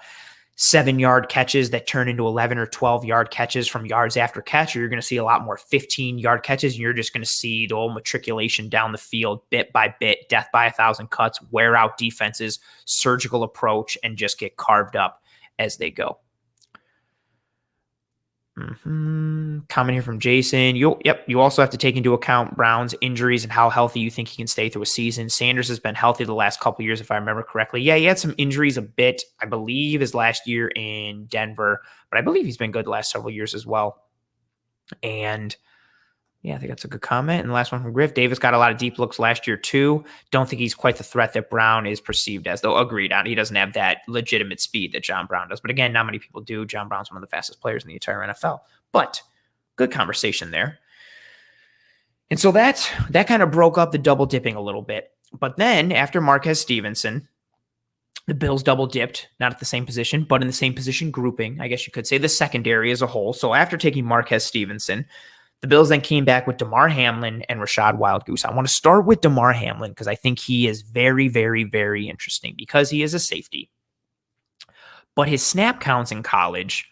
7-yard catches that turn into 11 or 12-yard catches from yards after catch, or you're going to see a lot more 15-yard catches, and you're just going to see the old matriculation down the field bit by bit, death by 1,000 cuts, wear out defenses, surgical approach, and just get carved up as they go. Comment here from Jason. You also have to take into account Brown's injuries and how healthy you think he can stay through a season. Sanders has been healthy the last couple of years, if I remember correctly. Yeah, he had some injuries a bit, I believe, his last year in Denver, but I believe he's been good the last several years as well. And yeah, I think that's a good comment. And the last one from Griff. Davis got a lot of deep looks last year too. Don't think he's quite the threat that Brown is perceived as, though. Agreed on. He doesn't have that legitimate speed that John Brown does. But again, not many people do. John Brown's one of the fastest players in the entire NFL. But good conversation there. And so that kind of broke up the double dipping a little bit. But then after Marquez Stevenson, the Bills double dipped, not at the same position, but in the same position grouping, I guess you could say, the secondary as a whole. So after taking Marquez Stevenson, the Bills then came back with Damar Hamlin and Rashad Wildgoose. I want to start with Damar Hamlin because I think he is very, very, very interesting because he is a safety. But his snap counts in college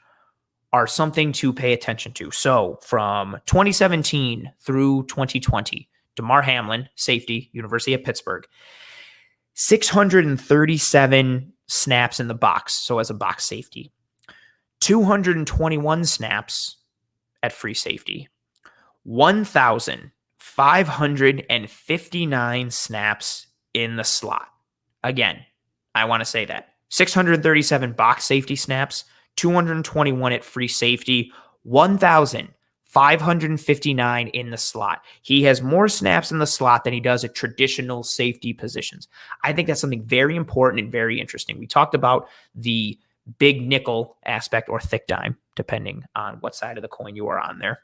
are something to pay attention to. So from 2017 through 2020, Damar Hamlin, safety, University of Pittsburgh, 637 snaps in the box, so as a box safety, 221 snaps at free safety, 1,559 snaps in the slot. Again, I want to say that 637 box safety snaps, 221 at free safety, 1,559 in the slot. He has more snaps in the slot than he does at traditional safety positions. I think that's something very important and very interesting. We talked about the big nickel aspect or thick dime, depending on what side of the coin you are on there.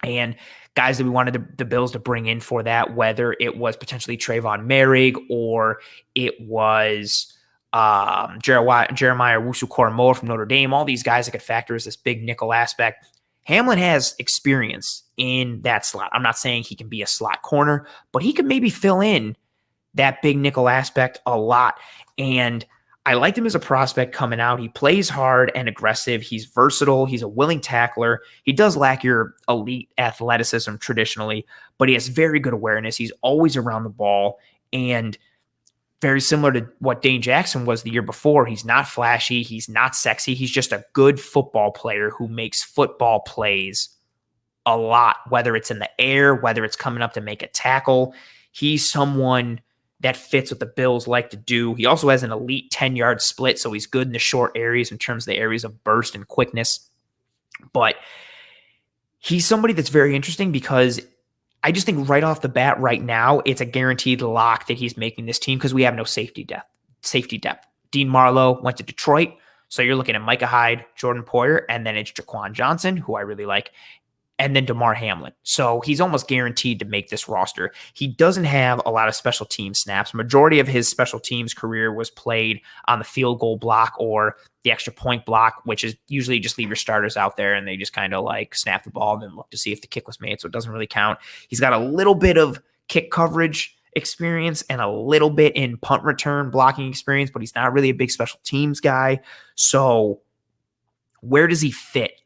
And guys that we wanted the Bills to bring in for that, whether it was potentially Trayvon Merrick or it was Jeremiah Owusu-Koramoah from Notre Dame, all these guys that could factor as this big nickel aspect. Hamlin has experience in that slot. I'm not saying he can be a slot corner, but he could maybe fill in that big nickel aspect a lot. And I liked him as a prospect coming out. He plays hard and aggressive. He's versatile. He's a willing tackler. He does lack your elite athleticism traditionally, but he has very good awareness. He's always around the ball, and very similar to what Dane Jackson was the year before. He's not flashy. He's not sexy. He's just a good football player who makes football plays a lot, whether it's in the air, whether it's coming up to make a tackle. He's someone that fits what the Bills like to do. He also has an elite 10-yard split, so he's good in the short areas in terms of the areas of burst and quickness. But he's somebody that's very interesting because I just think right off the bat right now, it's a guaranteed lock that he's making this team because we have no safety depth. Dean Marlowe went to Detroit, so you're looking at Micah Hyde, Jordan Poyer, and then it's Jaquan Johnson, who I really like, and then Damar Hamlin. So he's almost guaranteed to make this roster. He doesn't have a lot of special team snaps. Majority of his special teams career was played on the field goal block or the extra point block, which is usually just leave your starters out there and they just kind of like snap the ball and then look to see if the kick was made. So it doesn't really count. He's got a little bit of kick coverage experience and a little bit in punt return blocking experience, but he's not really a big special teams guy. So where does he fit?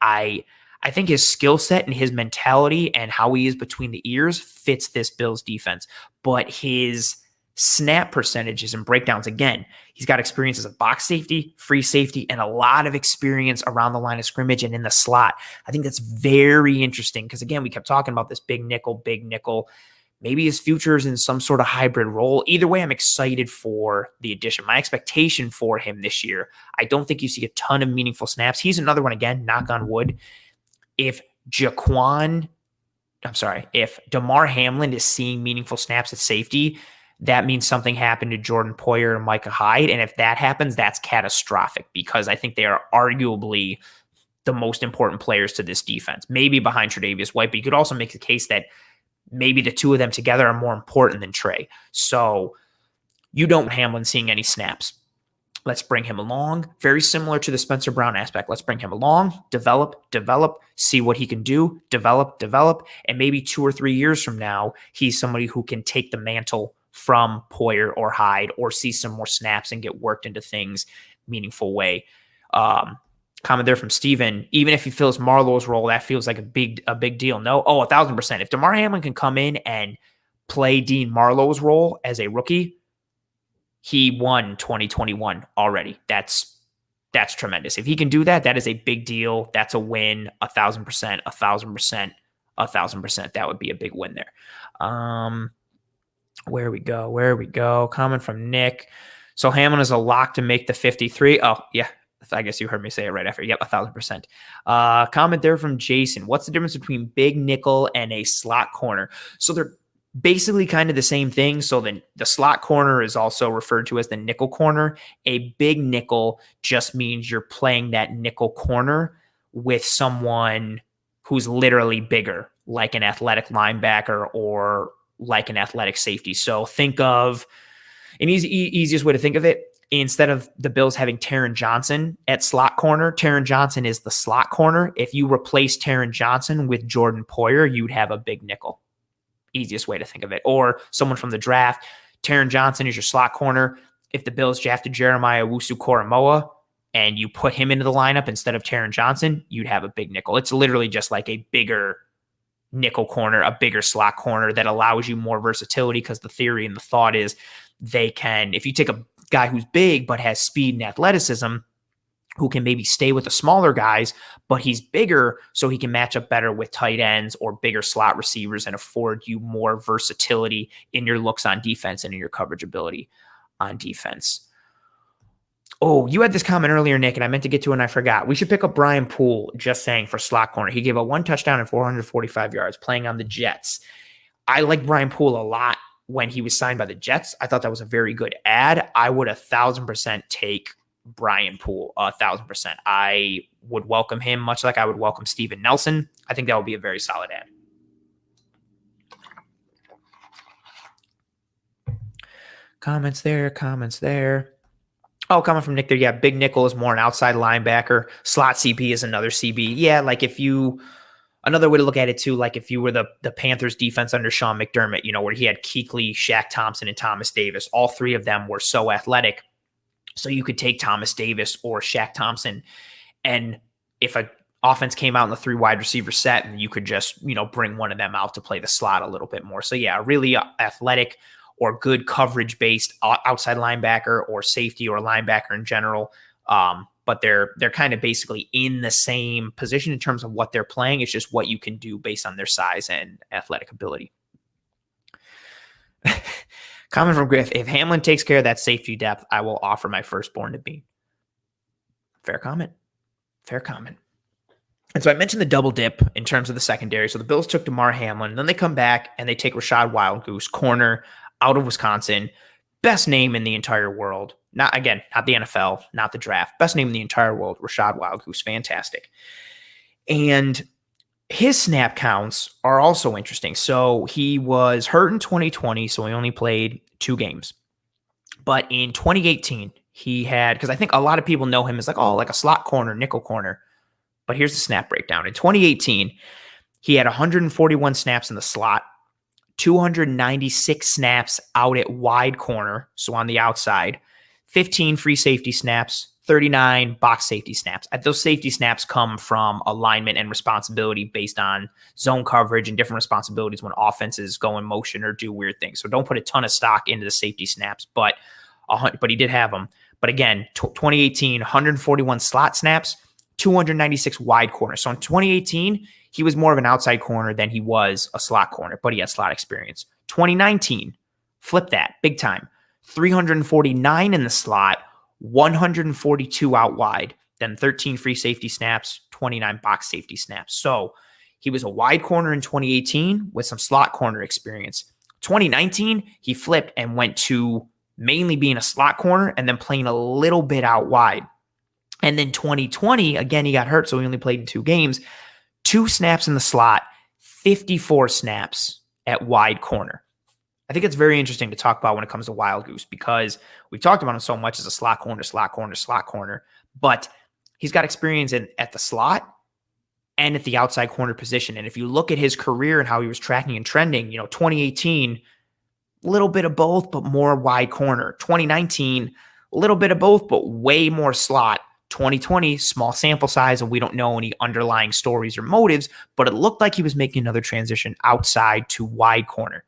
I think his skill set and his mentality and how he is between the ears fits this Bills defense. But his snap percentages and breakdowns, again, he's got experience as a box safety, free safety, and a lot of experience around the line of scrimmage and in the slot. I think that's very interesting because, again, we kept talking about this big nickel. Maybe his future is in some sort of hybrid role. Either way, I'm excited for the addition. My expectation for him this year, I don't think you see a ton of meaningful snaps. He's another one, again, knock on wood. If Damar Hamlin is seeing meaningful snaps at safety, that means something happened to Jordan Poyer and Micah Hyde. And if that happens, that's catastrophic because I think they are arguably the most important players to this defense, maybe behind Tre'Davious White, but you could also make the case that maybe the two of them together are more important than Trey. So you don't want Hamlin seeing any snaps. Let's bring him along. Very similar to the Spencer Brown aspect. Let's bring him along, develop, see what he can do, develop. And maybe 2 or 3 years from now, he's somebody who can take the mantle from Poyer or Hyde or see some more snaps and get worked into things meaningful way. Comment there from Steven. Even if he fills Marlowe's role, that feels like a big deal. No? 1,000%. If Damar Hamlin can come in and play Dean Marlowe's role as a rookie, he won 2021 already. That's tremendous. If he can do that, that is a big deal. That's a win. 1,000%. That would be a big win there. Where we go. Comment from Nick. So Hamlin is a lock to make the 53. Oh, yeah. I guess you heard me say it right after. Yep, 1,000%. Comment there from Jason. What's the difference between big nickel and a slot corner? So they're basically kind of the same thing. So then the slot corner is also referred to as the nickel corner. A big nickel just means you're playing that nickel corner with someone who's literally bigger, like an athletic linebacker or like an athletic safety. So think of an easiest way to think of it. Instead of the Bills having Taron Johnson at slot corner, Taron Johnson is the slot corner. If you replace Taron Johnson with Jordan Poyer, you'd have a big nickel. Easiest way to think of it. Or someone from the draft, Taron Johnson is your slot corner. If the Bills drafted Jeremiah Owusu-Koramoah and you put him into the lineup instead of Taron Johnson, you'd have a big nickel. It's literally just like a bigger nickel corner, a bigger slot corner that allows you more versatility because the theory and the thought is they can, if you take a guy who's big but has speed and athleticism, who can maybe stay with the smaller guys, but he's bigger so he can match up better with tight ends or bigger slot receivers and afford you more versatility in your looks on defense and in your coverage ability on defense. Oh, you had this comment earlier, Nick, and I meant to get to it and I forgot. We should pick up Brian Poole, just saying, for slot corner. He gave a 1 touchdown and 445 yards playing on the Jets. I like Brian Poole a lot when he was signed by the Jets. I thought that was a very good ad. I would 1,000% take Brian Poole, 1,000%. I would welcome him much like I would welcome Steven Nelson. I think that would be a very solid ad. Comments there. Oh, coming from Nick there. Yeah, big nickel is more an outside linebacker. Slot CB is another CB. Yeah, like another way to look at it too, like if you were the Panthers defense under Sean McDermott, where he had Kuechly, Shaq Thompson, and Thomas Davis. All three of them were so athletic. So you could take Thomas Davis or Shaq Thompson, and if a offense came out in the 3 wide receiver set, and you could just, bring one of them out to play the slot a little bit more. So yeah, really athletic or good coverage based outside linebacker or safety or linebacker in general. But they're kind of basically in the same position in terms of what they're playing. It's just what you can do based on their size and athletic ability. Comment from Griff: if Hamlin takes care of that safety depth, I will offer my firstborn to be. Fair comment. And so I mentioned the double dip in terms of the secondary. So the Bills took Damar Hamlin, and then they come back and they take Rashad Wildgoose, corner out of Wisconsin. Best name in the entire world. Not the NFL, not the draft. Best name in the entire world, Rashad Wildgoose. Fantastic. And his snap counts are also interesting. So he was hurt in 2020, so he only played 2 games. But in 2018, he had, because I think a lot of people know him as like a slot corner, nickel corner. But here's the snap breakdown. In 2018, he had 141 snaps in the slot, 296 snaps out at wide corner, so on the outside, 15 free safety snaps, 39 box safety snaps. Those safety snaps come from alignment and responsibility based on zone coverage and different responsibilities when offenses go in motion or do weird things. So don't put a ton of stock into the safety snaps, but he did have them. But again, 2018, 141 slot snaps, 296 wide corner. So in 2018, he was more of an outside corner than he was a slot corner, but he had slot experience. 2019, flip that, big time. 349 in the slot, 142 out wide, then 13 free safety snaps, 29 box safety snaps. So he was a wide corner in 2018 with some slot corner experience. 2019, he flipped and went to mainly being a slot corner and then playing a little bit out wide. And then 2020, again, he got hurt, so he only played in 2 games. 2 snaps in the slot, 54 snaps at wide corner. I think it's very interesting to talk about when it comes to Wildgoose because we've talked about him so much as a slot corner, but he's got experience at the slot and at the outside corner position. And if you look at his career and how he was tracking and trending, 2018, a little bit of both, but more wide corner. 2019, a little bit of both, but way more slot. 2020, small sample size, and we don't know any underlying stories or motives, but it looked like he was making another transition outside to wide corner.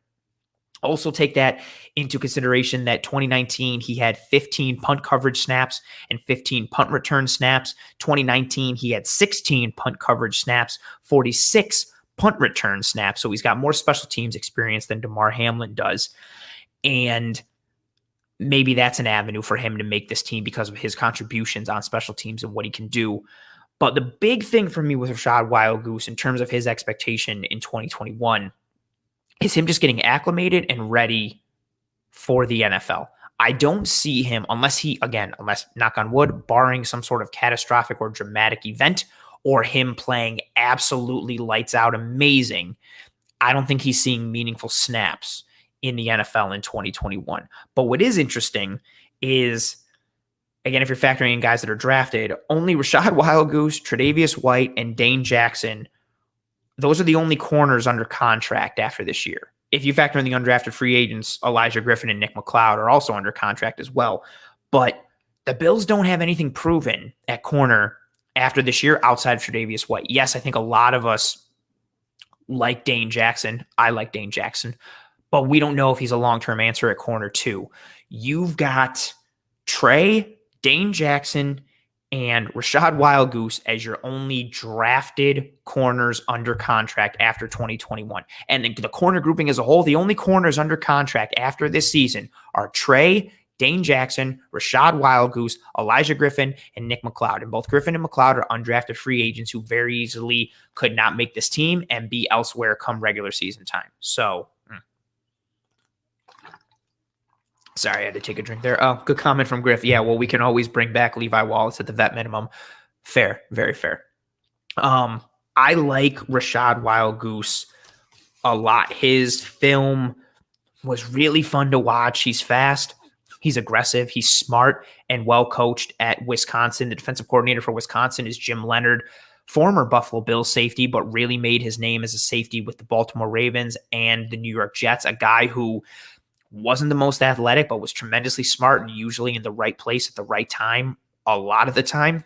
Also take that into consideration that 2019, he had 15 punt coverage snaps and 15 punt return snaps. 2019, he had 16 punt coverage snaps, 46 punt return snaps. So he's got more special teams experience than Damar Hamlin does. And maybe that's an avenue for him to make this team because of his contributions on special teams and what he can do. But the big thing for me with Rashad Wildgoose in terms of his expectation in 2021 is him just getting acclimated and ready for the NFL. I don't see him, unless knock on wood, barring some sort of catastrophic or dramatic event or him playing absolutely lights out amazing, I don't think he's seeing meaningful snaps in the NFL in 2021. But what is interesting is, again, if you're factoring in guys that are drafted, only Rashad Wildgoose, Tre'Davious White, and Dane Jackson, those are the only corners under contract after this year. If you factor in the undrafted free agents, Elijah Griffin and Nick McLeod are also under contract as well. But the Bills don't have anything proven at corner after this year outside of Tre'Davious White. Yes, I think a lot of us like Dane Jackson. I like Dane Jackson. But we don't know if he's a long-term answer at corner too. You've got Trey, Dane Jackson, and Rashad Wildgoose as your only drafted corners under contract after 2021. And the corner grouping as a whole, the only corners under contract after this season are Trey, Dane Jackson, Rashad Wildgoose, Elijah Griffin, and Nick McLeod. And both Griffin and McLeod are undrafted free agents who very easily could not make this team and be elsewhere come regular season time. So, sorry, I had to take a drink there. Oh, good comment from Griff. Yeah, well, we can always bring back Levi Wallace at the vet minimum. Fair, very fair. I like Rashad Wildgoose a lot. His film was really fun to watch. He's fast. He's aggressive. He's smart and well coached at Wisconsin. The defensive coordinator for Wisconsin is Jim Leonard, former Buffalo Bills safety, but really made his name as a safety with the Baltimore Ravens and the New York Jets, a guy who wasn't the most athletic, but was tremendously smart and usually in the right place at the right time a lot of the time.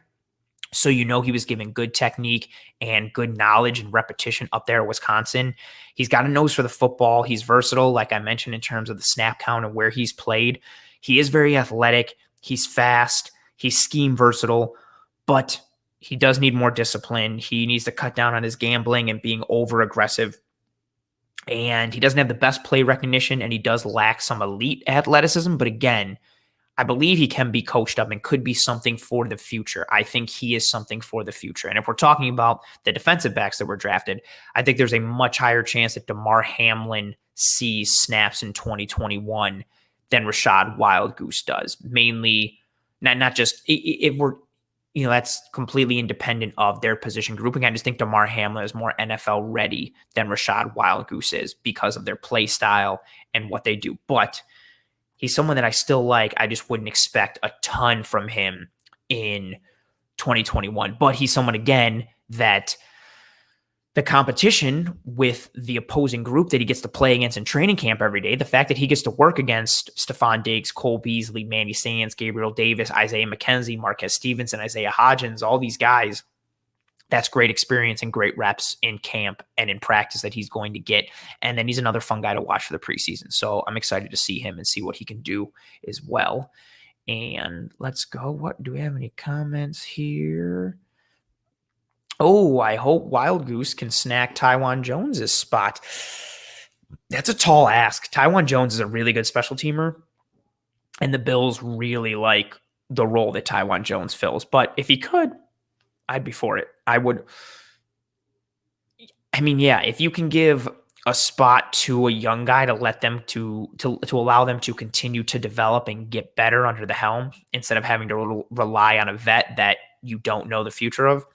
So he was given good technique and good knowledge and repetition up there at Wisconsin. He's got a nose for the football. He's versatile, like I mentioned, in terms of the snap count and where he's played. He is very athletic. He's fast. He's scheme versatile, but he does need more discipline. He needs to cut down on his gambling and being over aggressive. And he doesn't have the best play recognition, and he does lack some elite athleticism. But again, I believe he can be coached up and could be something for the future. I think he is something for the future. And if we're talking about the defensive backs that were drafted, I think there's a much higher chance that Damar Hamlin sees snaps in 2021 than Rashad Wildgoose does. Mainly, not just if we're, that's completely independent of their position grouping. I just think Damar Hamlin is more NFL ready than Rashad Wildgoose is because of their play style and what they do. But he's someone that I still like. I just wouldn't expect a ton from him in 2021. But he's someone, again, that the competition with the opposing group that he gets to play against in training camp every day, the fact that he gets to work against Stephon Diggs, Cole Beasley, Manny Sands, Gabriel Davis, Isaiah McKenzie, Marquez Stevenson, Isaiah Hodgins, all these guys, that's great experience and great reps in camp and in practice that he's going to get. And then he's another fun guy to watch for the preseason. So I'm excited to see him and see what he can do as well. And let's go. What do we have any comments here? Oh, I hope Wildgoose can snack Taiwan Jones's spot. That's a tall ask. Taiwan Jones is a really good special teamer, and the Bills really like the role that Taiwan Jones fills. But if he could, I'd be for it. I would. I mean, yeah, if you can give a spot to a young guy to let them to allow them to continue to develop and get better under the helm instead of having to rely on a vet that you don't know the future of,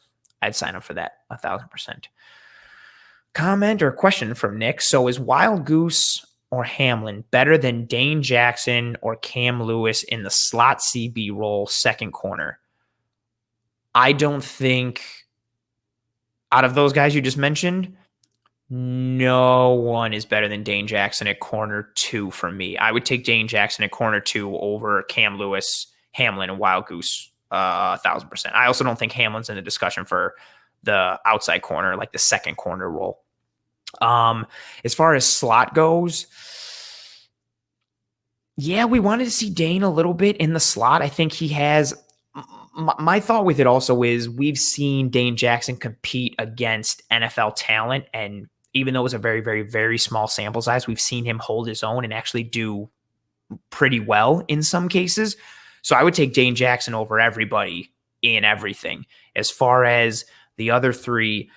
I'd sign up for that 1,000%. Comment or question from Nick. So is Wildgoose or Hamlin better than Dane Jackson or Cam Lewis in the slot CB role, second corner? I don't think out of those guys you just mentioned, no one is better than Dane Jackson at corner 2 for me. I would take Dane Jackson at corner 2 over Cam Lewis, Hamlin, and Wildgoose 1,000%. I also don't think Hamlin's in the discussion for the outside corner, like the second corner role. As far as slot goes, yeah, we wanted to see Dane a little bit in the slot. I think he has. My thought with it also is we've seen Dane Jackson compete against NFL talent, and even though it was a very, very, very small sample size, we've seen him hold his own and actually do pretty well in some cases. So I would take Dane Jackson over everybody in everything. As far as the other three,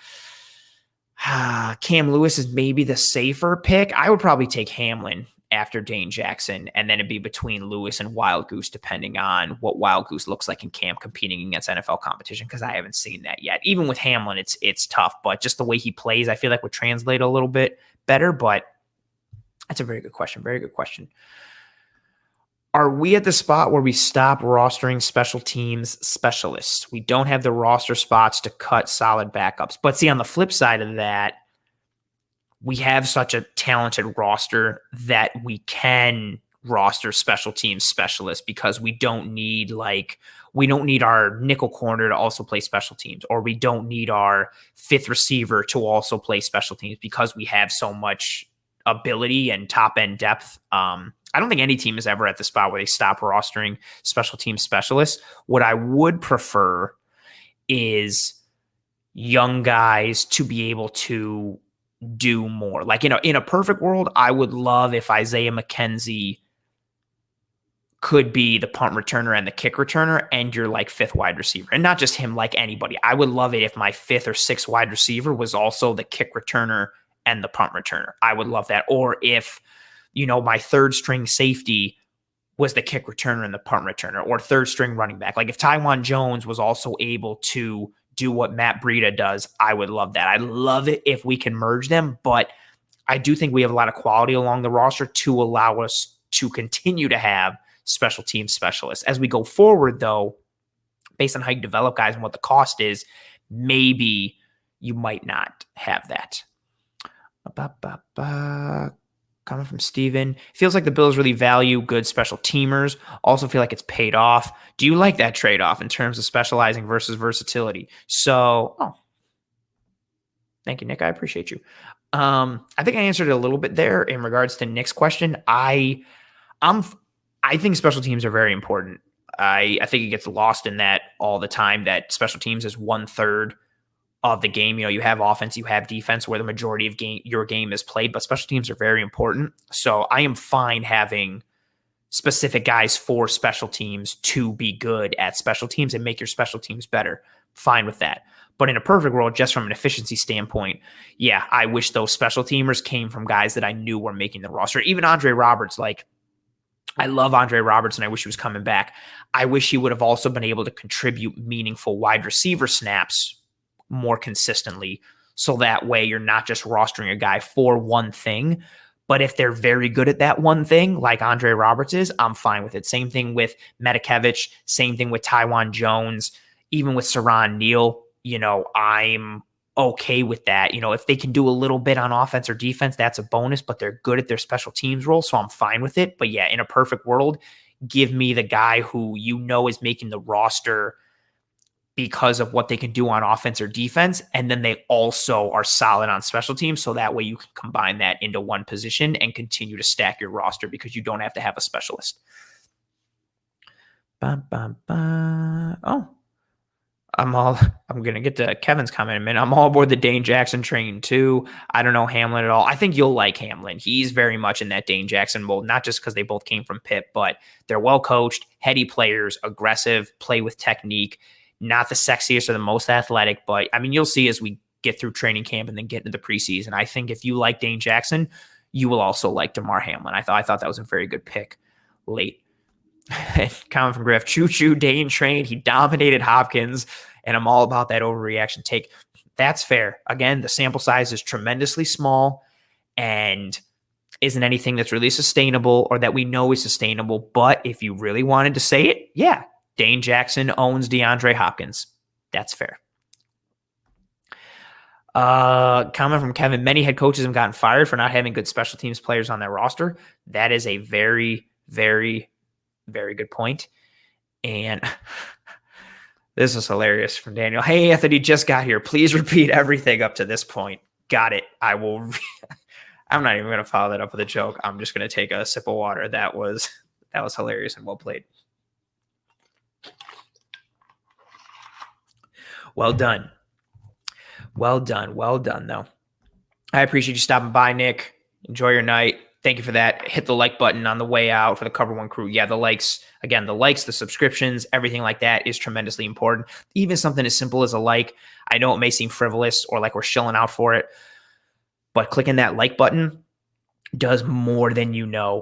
Cam Lewis is maybe the safer pick. I would probably take Hamlin after Dane Jackson, and then it'd be between Lewis and Wildgoose, depending on what Wildgoose looks like in camp competing against NFL competition, because I haven't seen that yet. Even with Hamlin, it's tough, but just the way he plays, I feel like would translate a little bit better, but that's a very good question. Very good question. Are we at the spot where we stop rostering special teams specialists? We don't have the roster spots to cut solid backups. But see, on the flip side of that, we have such a talented roster that we can roster special teams specialists because we don't need our nickel corner to also play special teams, or we don't need our fifth receiver to also play special teams because we have so much ability and top end depth. I don't think any team is ever at the spot where they stop rostering special team specialists. What I would prefer is young guys to be able to do more. Like, in a perfect world, I would love if Isaiah McKenzie could be the punt returner and the kick returner and your like fifth wide receiver, and not just him, like anybody. I would love it if my fifth or sixth wide receiver was also the kick returner and the punt returner. I would love that. Or if, my third string safety was the kick returner and the punt returner, or third string running back. Like if Taiwan Jones was also able to do what Matt Breida does, I would love that. I'd love it if we can merge them, but I do think we have a lot of quality along the roster to allow us to continue to have special team specialist. As we go forward, though, based on how you develop guys and what the cost is, maybe you might not have that. Coming from Steven. Feels like the Bills really value good special teamers. Also feel like it's paid off. Do you like that trade-off in terms of specializing versus versatility? Thank you, Nick. I appreciate you. I think I answered it a little bit there in regards to Nick's question. I think special teams are very important. I think it gets lost in that all the time, that special teams is 1/3 of the game. You have offense, you have defense, where the majority of your game is played, but special teams are very important. So I am fine having specific guys for special teams to be good at special teams and make your special teams better. Fine with that. But in a perfect world, just from an efficiency standpoint, yeah, I wish those special teamers came from guys that I knew were making the roster. Even Andre Roberts, I love Andre Roberts and I wish he was coming back. I wish he would have also been able to contribute meaningful wide receiver snaps more consistently. So that way you're not just rostering a guy for one thing, but if they're very good at that one thing, like Andre Roberts is, I'm fine with it. Same thing with Metakevich, same thing with Tywan Jones, even with Saran Neal, I'm okay with that. If they can do a little bit on offense or defense, that's a bonus, but they're good at their special teams role, so I'm fine with it. But yeah, in a perfect world, give me the guy who is making the roster because of what they can do on offense or defense, and then they also are solid on special teams, so that way you can combine that into one position and continue to stack your roster because you don't have to have a specialist. I'm going to get to Kevin's comment in a minute. I'm all aboard the Dane Jackson train too. I don't know Hamlin at all. I think you'll like Hamlin. He's very much in that Dane Jackson mold, not just because they both came from Pitt, but they're well coached, heady players, aggressive, play with technique, not the sexiest or the most athletic, but you'll see as we get through training camp and then get into the preseason. I think if you like Dane Jackson, you will also like Damar Hamlin. I thought that was a very good pick late. Comment from Griff, choo-choo, Dane trained. He dominated Hopkins, and I'm all about that overreaction take. That's fair. Again, the sample size is tremendously small and isn't anything that's really sustainable or that we know is sustainable. But if you really wanted to say it, yeah, Dane Jackson owns DeAndre Hopkins. That's fair. Comment from Kevin, many head coaches have gotten fired for not having good special teams players on their roster. That is a very, very, very good point. And this is hilarious from Daniel. Hey, Anthony, just got here. Please repeat everything up to this point. Got it. I will. I'm not even going to follow that up with a joke. I'm just going to take a sip of water. That was hilarious and well played. Well done. Well done, though. I appreciate you stopping by, Nick. Enjoy your night. Thank you for that. Hit the like button on the way out for the Cover One crew. Yeah, the likes, the subscriptions, everything like that is tremendously important. Even something as simple as a like. I know it may seem frivolous or like we're shilling out for it, but clicking that like button does more than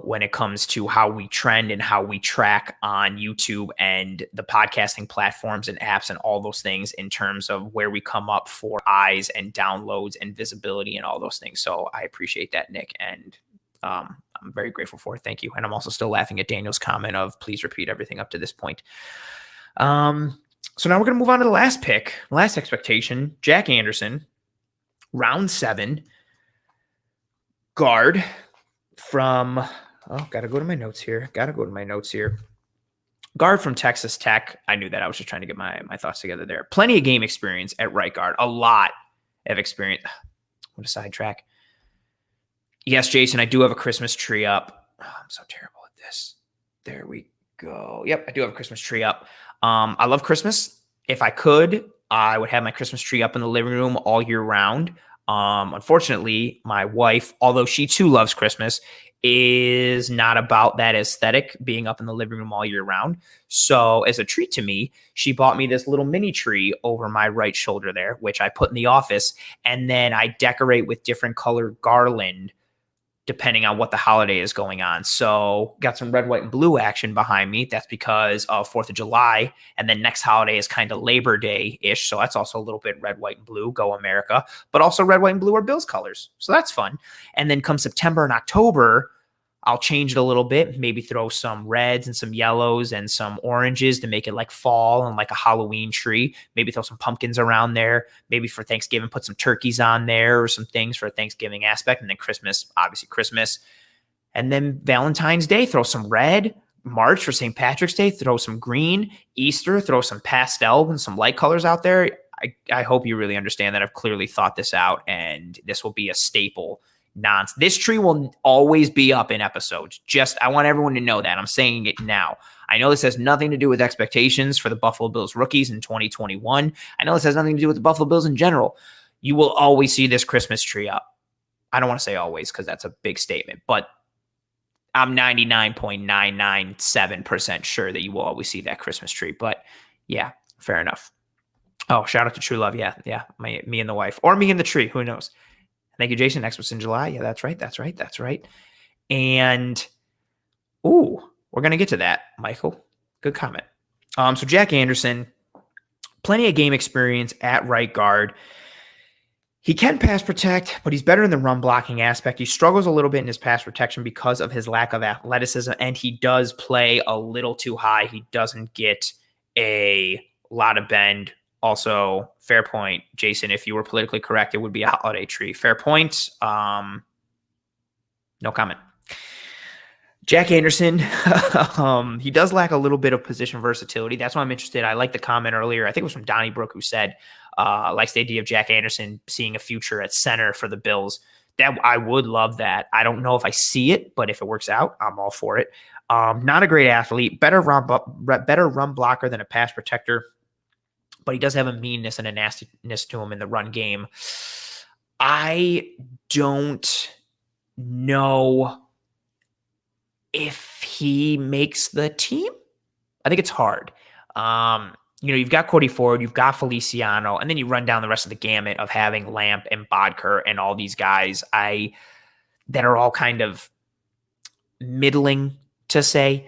when it comes to how we trend and how we track on YouTube and the podcasting platforms and apps and all those things in terms of where we come up for eyes and downloads and visibility and all those things. So I appreciate that, Nick, and I'm very grateful for it. Thank you. And I'm also still laughing at Daniel's comment of please repeat everything up to this point. So now we're going to move on to the last pick, last expectation, Jack Anderson, round 7. Guard from, gotta go to my notes here. Guard from Texas Tech. I knew that. I was just trying to get my thoughts together there. Plenty of game experience at right guard. A lot of experience. What a sidetrack. Yes, Jason, I do have a Christmas tree up. Oh, I'm so terrible at this. There we go. Yep, I do have a Christmas tree up. I love Christmas. If I could, I would have my Christmas tree up in the living room all year round. Unfortunately, my wife, although she too loves Christmas, is not about that aesthetic being up in the living room all year round. So as a treat to me, she bought me this little mini tree over my right shoulder there, which I put in the office. And then I decorate with different colored garland depending on what the holiday is going on. So got some red, white, and blue action behind me. That's because of 4th of July. And then next holiday is kind of Labor Day-ish. So that's also a little bit red, white, and blue, go America. But also red, white, and blue are Bills colors. So that's fun. And then come September and October, I'll change it a little bit, maybe throw some reds and some yellows and some oranges to make it like fall and like a Halloween tree. Maybe throw some pumpkins around there. Maybe for Thanksgiving, put some turkeys on there or some things for a Thanksgiving aspect. And then Christmas, obviously Christmas. And then Valentine's Day, throw some red. March for St. Patrick's Day, throw some green. Easter, throw some pastel and some light colors out there. I hope you really understand that I've clearly thought this out, and this will be a staple nonsense. This tree will always be up in episodes. I want everyone to know that. I'm saying it now. I know this has nothing to do with expectations for the Buffalo Bills rookies in 2021. I know this has nothing to do with the Buffalo Bills in general. You will always see this Christmas tree up. I don't want to say always because that's a big statement, but I'm 99.997% sure that you will always see that Christmas tree. But yeah, fair enough. Oh, shout out to True Love. Yeah. Me and the wife, or me and the tree. Who knows? Thank you, Jason. Next was in July. Yeah, that's right. And, we're going to get to that, Michael. Good comment. So Jack Anderson, plenty of game experience at right guard. He can pass protect, but he's better in the run blocking aspect. He struggles a little bit in his pass protection because of his lack of athleticism, and he does play a little too high. He doesn't get a lot of bend. Also, fair point, Jason. If you were politically correct, it would be a holiday tree. Fair point. No comment. Jack Anderson, he does lack a little bit of position versatility. That's why I'm interested. I like the comment earlier. I think it was from Donnie Brook who said, likes the idea of Jack Anderson seeing a future at center for the Bills. That I would love that. I don't know if I see it, but if it works out, I'm all for it. Not a great athlete, better run blocker than a pass protector, but he does have a meanness and a nastiness to him in the run game. I don't know if he makes the team. I think it's hard. You've got Cody Ford, you've got Feliciano, and then you run down the rest of the gamut of having Lamp and Bodker and all these guys that are all kind of middling to say.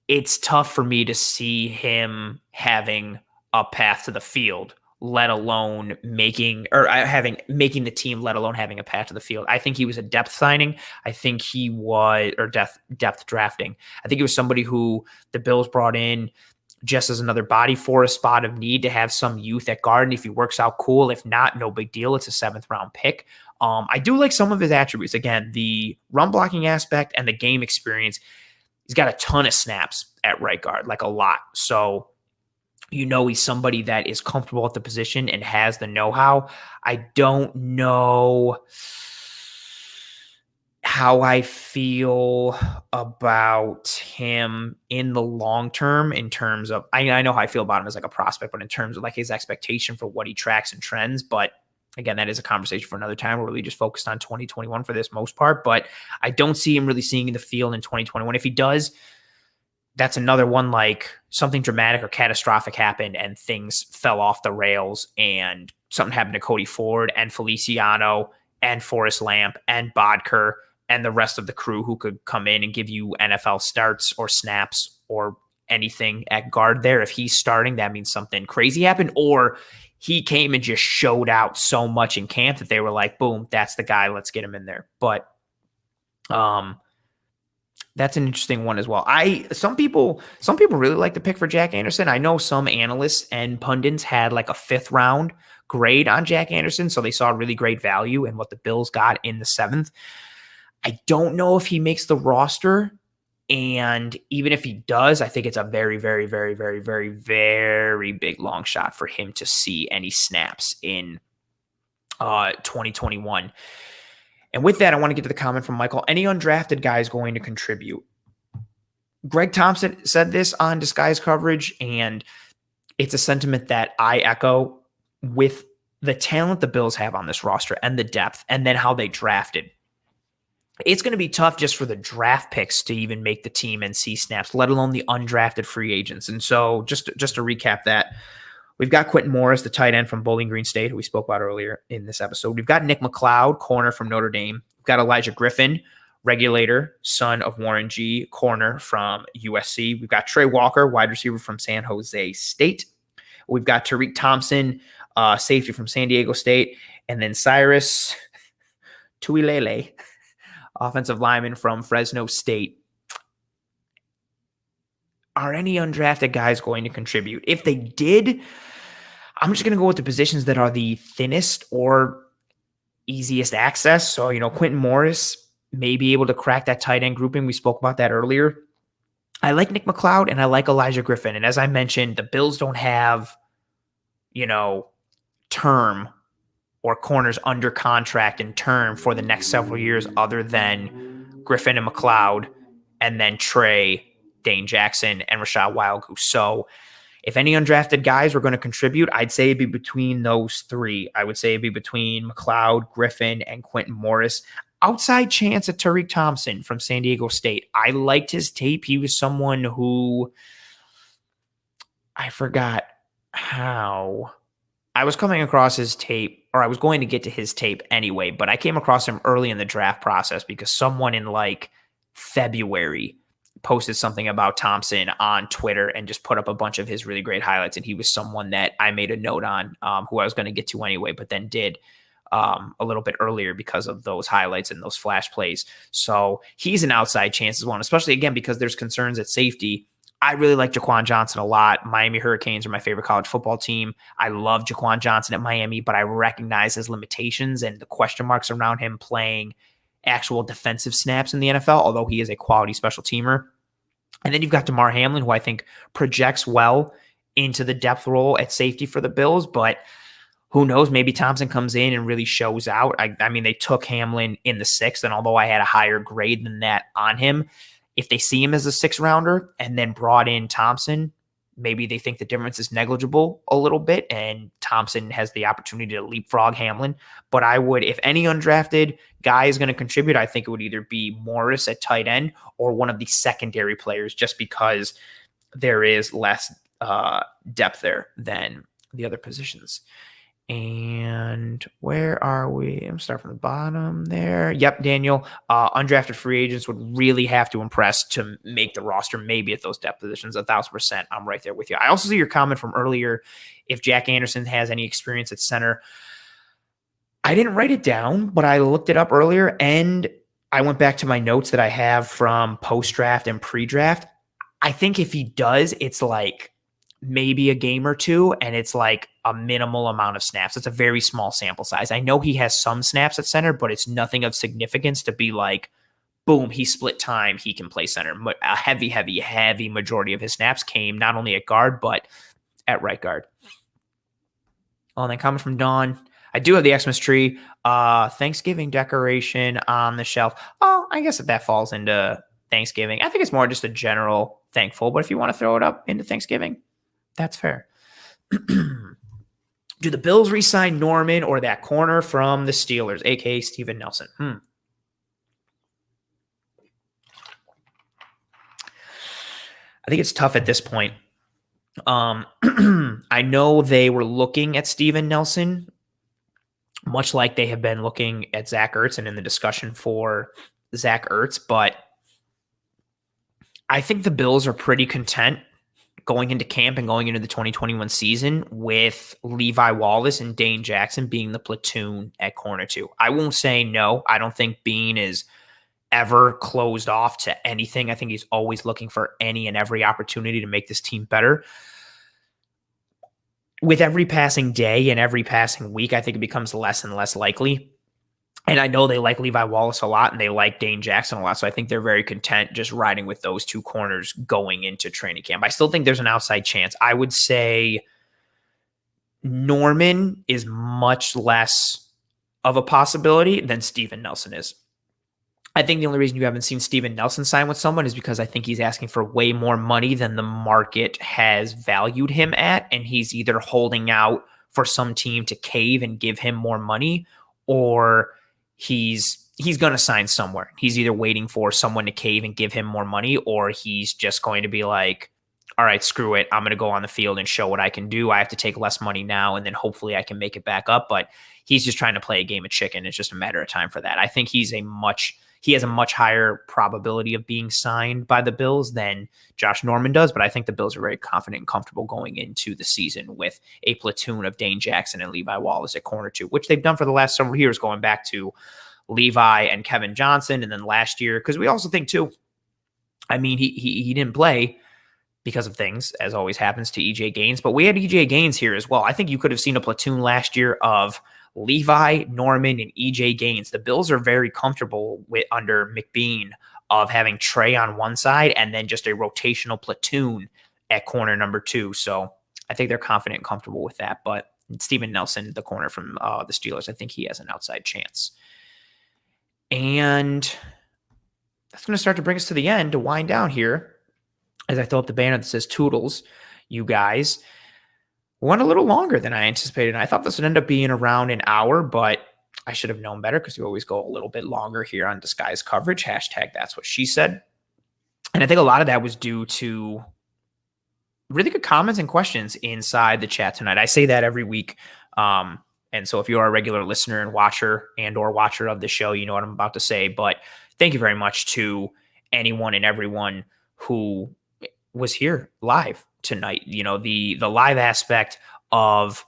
It's tough for me to see him having a path to the field, let alone making the team, let alone having a path to the field. I think he was a depth signing. I think he was, or depth drafting. I think he was somebody who the Bills brought in just as another body for a spot of need to have some youth at guard. And if he works out, cool. If not, no big deal. It's a 7th round pick. I do like some of his attributes. Again, the run blocking aspect and the game experience. He's got a ton of snaps at right guard, like a lot. So, he's somebody that is comfortable at the position and has the know-how. I don't know how I feel about him in the long term in terms of, I know how I feel about him as like a prospect, but in terms of like his expectation for what he tracks and trends. But again, that is a conversation for another time. We're really just focused on 2021 for this most part, but I don't see him really seeing the field in 2021. If he does, that's another one, like something dramatic or catastrophic happened and things fell off the rails and something happened to Cody Ford and Feliciano and Forrest Lamp and Bodker and the rest of the crew who could come in and give you NFL starts or snaps or anything at guard there. If he's starting, that means something crazy happened, or he came and just showed out so much in camp that they were like, boom, that's the guy. Let's get him in there. But that's an interesting one as well. Some people really like the pick for Jack Anderson. I know some analysts and pundits had like a 5th round grade on Jack Anderson, so they saw really great value in what the Bills got in the 7th. I don't know if he makes the roster, and even if he does, I think it's a very, very, very, very, very, very big long shot for him to see any snaps in 2021. And with that, I want to get to the comment from Michael. Any undrafted guys going to contribute? Greg Thompson said this on Disguise Coverage, and it's a sentiment that I echo with the talent the Bills have on this roster and the depth, and then how they drafted. It's going to be tough just for the draft picks to even make the team and see snaps, let alone the undrafted free agents. And so just to recap that, we've got Quentin Morris, the tight end from Bowling Green State, who we spoke about earlier in this episode. We've got Nick McLeod, corner from Notre Dame. We've got Elijah Griffin, regulator, son of Warren G., corner from USC. We've got Trey Walker, wide receiver from San Jose State. We've got Tariq Thompson, safety from San Diego State. And then Cyrus Tuilele, offensive lineman from Fresno State. Are any undrafted guys going to contribute? If they did, I'm just going to go with the positions that are the thinnest or easiest access. So, Quentin Morris may be able to crack that tight end grouping. We spoke about that earlier. I like Nick McLeod and I like Elijah Griffin. And as I mentioned, the Bills don't have, term or corners under contract and term for the next several years other than Griffin and McLeod, and then Trey, Dane Jackson, and Rashad Wildgoose. So if any undrafted guys were going to contribute, I'd say it'd be between those three. I would say it'd be between McLeod, Griffin, and Quentin Morris. Outside chance at Tariq Thompson from San Diego State. I liked his tape. He was someone who I forgot how. I was coming across his tape, or I was going to get to his tape anyway, but I came across him early in the draft process because someone in February posted something about Thompson on Twitter and just put up a bunch of his really great highlights. And he was someone that I made a note on, who I was going to get to anyway, but then did a little bit earlier because of those highlights and those flash plays. So he's an outside chance as well, especially again, because there's concerns at safety. I really like Jaquan Johnson a lot. Miami Hurricanes are my favorite college football team. I love Jaquan Johnson at Miami, but I recognize his limitations and the question marks around him playing actual defensive snaps in the NFL, although he is a quality special teamer. And then you've got DeMar Hamlin, who I think projects well into the depth role at safety for the Bills, but who knows, maybe Thompson comes in and really shows out. I mean, they took Hamlin in the 6th, and although I had a higher grade than that on him, if they see him as a 6th-rounder and then brought in Thompson, maybe they think the difference is negligible a little bit, and Thompson has the opportunity to leapfrog Hamlin. But I would, if any undrafted guy is going to contribute, I think it would either be Morris at tight end or one of the secondary players, just because there is less depth there than the other positions. And where are we? I'm starting from the bottom there. Yep, Daniel. Undrafted free agents would really have to impress to make the roster, maybe at those depth positions. 1,000%. I'm right there with you. I also see your comment from earlier. If Jack Anderson has any experience at center, I didn't write it down, but I looked it up earlier and I went back to my notes that I have from post-draft and pre-draft. I think if he does, it's maybe a game or two, and it's a minimal amount of snaps. It's a very small sample size. I know he has some snaps at center, but it's nothing of significance to be boom, he split time, he can play center. A heavy majority of his snaps came not only at guard, but at right guard. Oh, and then comment from Dawn. I do have the Xmas tree. Thanksgiving decoration on the shelf. Oh, I guess that falls into Thanksgiving. I think it's more just a general thankful, but if you want to throw it up into Thanksgiving, that's fair. Do the Bills re-sign Norman or that corner from the Steelers, a.k.a. Steven Nelson? I think it's tough at this point. I know they were looking at Steven Nelson, much like they have been looking at Zach Ertz and in the discussion for Zach Ertz, but I think the Bills are pretty content going into camp and going into the 2021 season with Levi Wallace and Dane Jackson being the platoon at corner 2. I won't say no. I don't think Bean is ever closed off to anything. I think he's always looking for any and every opportunity to make this team better. With every passing day and every passing week, I think it becomes less and less likely. And I know they like Levi Wallace a lot and they like Dane Jackson a lot. So I think they're very content just riding with those two corners going into training camp. I still think there's an outside chance. I would say Norman is much less of a possibility than Steven Nelson is. I think the only reason you haven't seen Steven Nelson sign with someone is because I think he's asking for way more money than the market has valued him at. And he's either holding out for some team to cave and give him more money, or he's going to sign somewhere. He's either waiting for someone to cave and give him more money, or he's just going to be like, all right, screw it. I'm going to go on the field and show what I can do. I have to take less money now, and then hopefully I can make it back up. But he's just trying to play a game of chicken. It's just a matter of time for that. I think he has a much higher probability of being signed by the Bills than Josh Norman does. But I think the Bills are very confident and comfortable going into the season with a platoon of Dane Jackson and Levi Wallace at corner 2, which they've done for the last several years, going back to Levi and Kevin Johnson. And then last year, because we also think too, I mean, he didn't play because of things, as always happens to EJ Gaines, but we had EJ Gaines here as well. I think you could have seen a platoon last year of Levi, Norman, and EJ Gaines. The Bills are very comfortable with under McBean of having Trey on one side and then just a rotational platoon at corner number 2. So I think they're confident and comfortable with that. But Steven Nelson, the corner from the Steelers, I think he has an outside chance. And that's going to start to bring us to the end, to wind down here. As I throw up the banner that says Toodles, you guys went a little longer than I anticipated. I thought this would end up being around an hour, but I should have known better because we always go a little bit longer here on Disguise Coverage. # that's what she said. And I think a lot of that was due to really good comments and questions inside the chat tonight. I say that every week. And so if you are a regular listener and watcher of the show, you know what I'm about to say. But thank you very much to anyone and everyone who was here live tonight. You know, the live aspect of,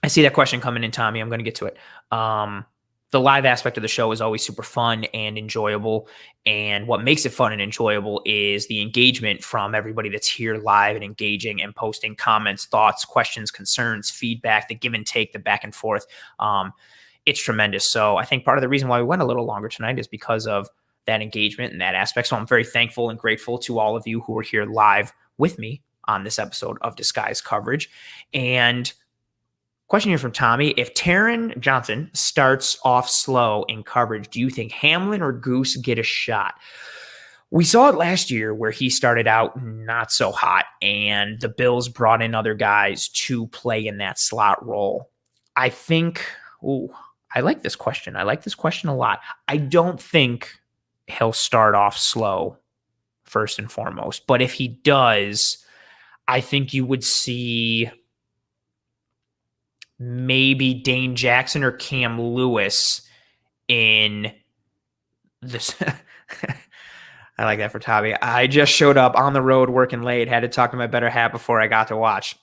I see that question coming in, Tommy. I'm going to get to it. The live aspect of the show is always super fun and enjoyable. And what makes it fun and enjoyable is the engagement from everybody that's here live and engaging and posting comments, thoughts, questions, concerns, feedback, the give and take, the back and forth. It's tremendous. So I think part of the reason why we went a little longer tonight is because of that engagement and that aspect. So I'm very thankful and grateful to all of you who are here live with me on this episode of Disguise Coverage. And question here from Tommy: if Taron Johnson starts off slow in coverage, do you think Hamlin or Goose get a shot? We saw it last year where he started out not so hot and the Bills brought in other guys to play in that slot role. I think, I like this question. I like this question a lot. I don't think he'll start off slow first and foremost, but if he does, I think you would see maybe Dane Jackson or Cam Lewis in this. I like that for Tommy. I just showed up on the road working late, had to talk to my better half before I got to watch.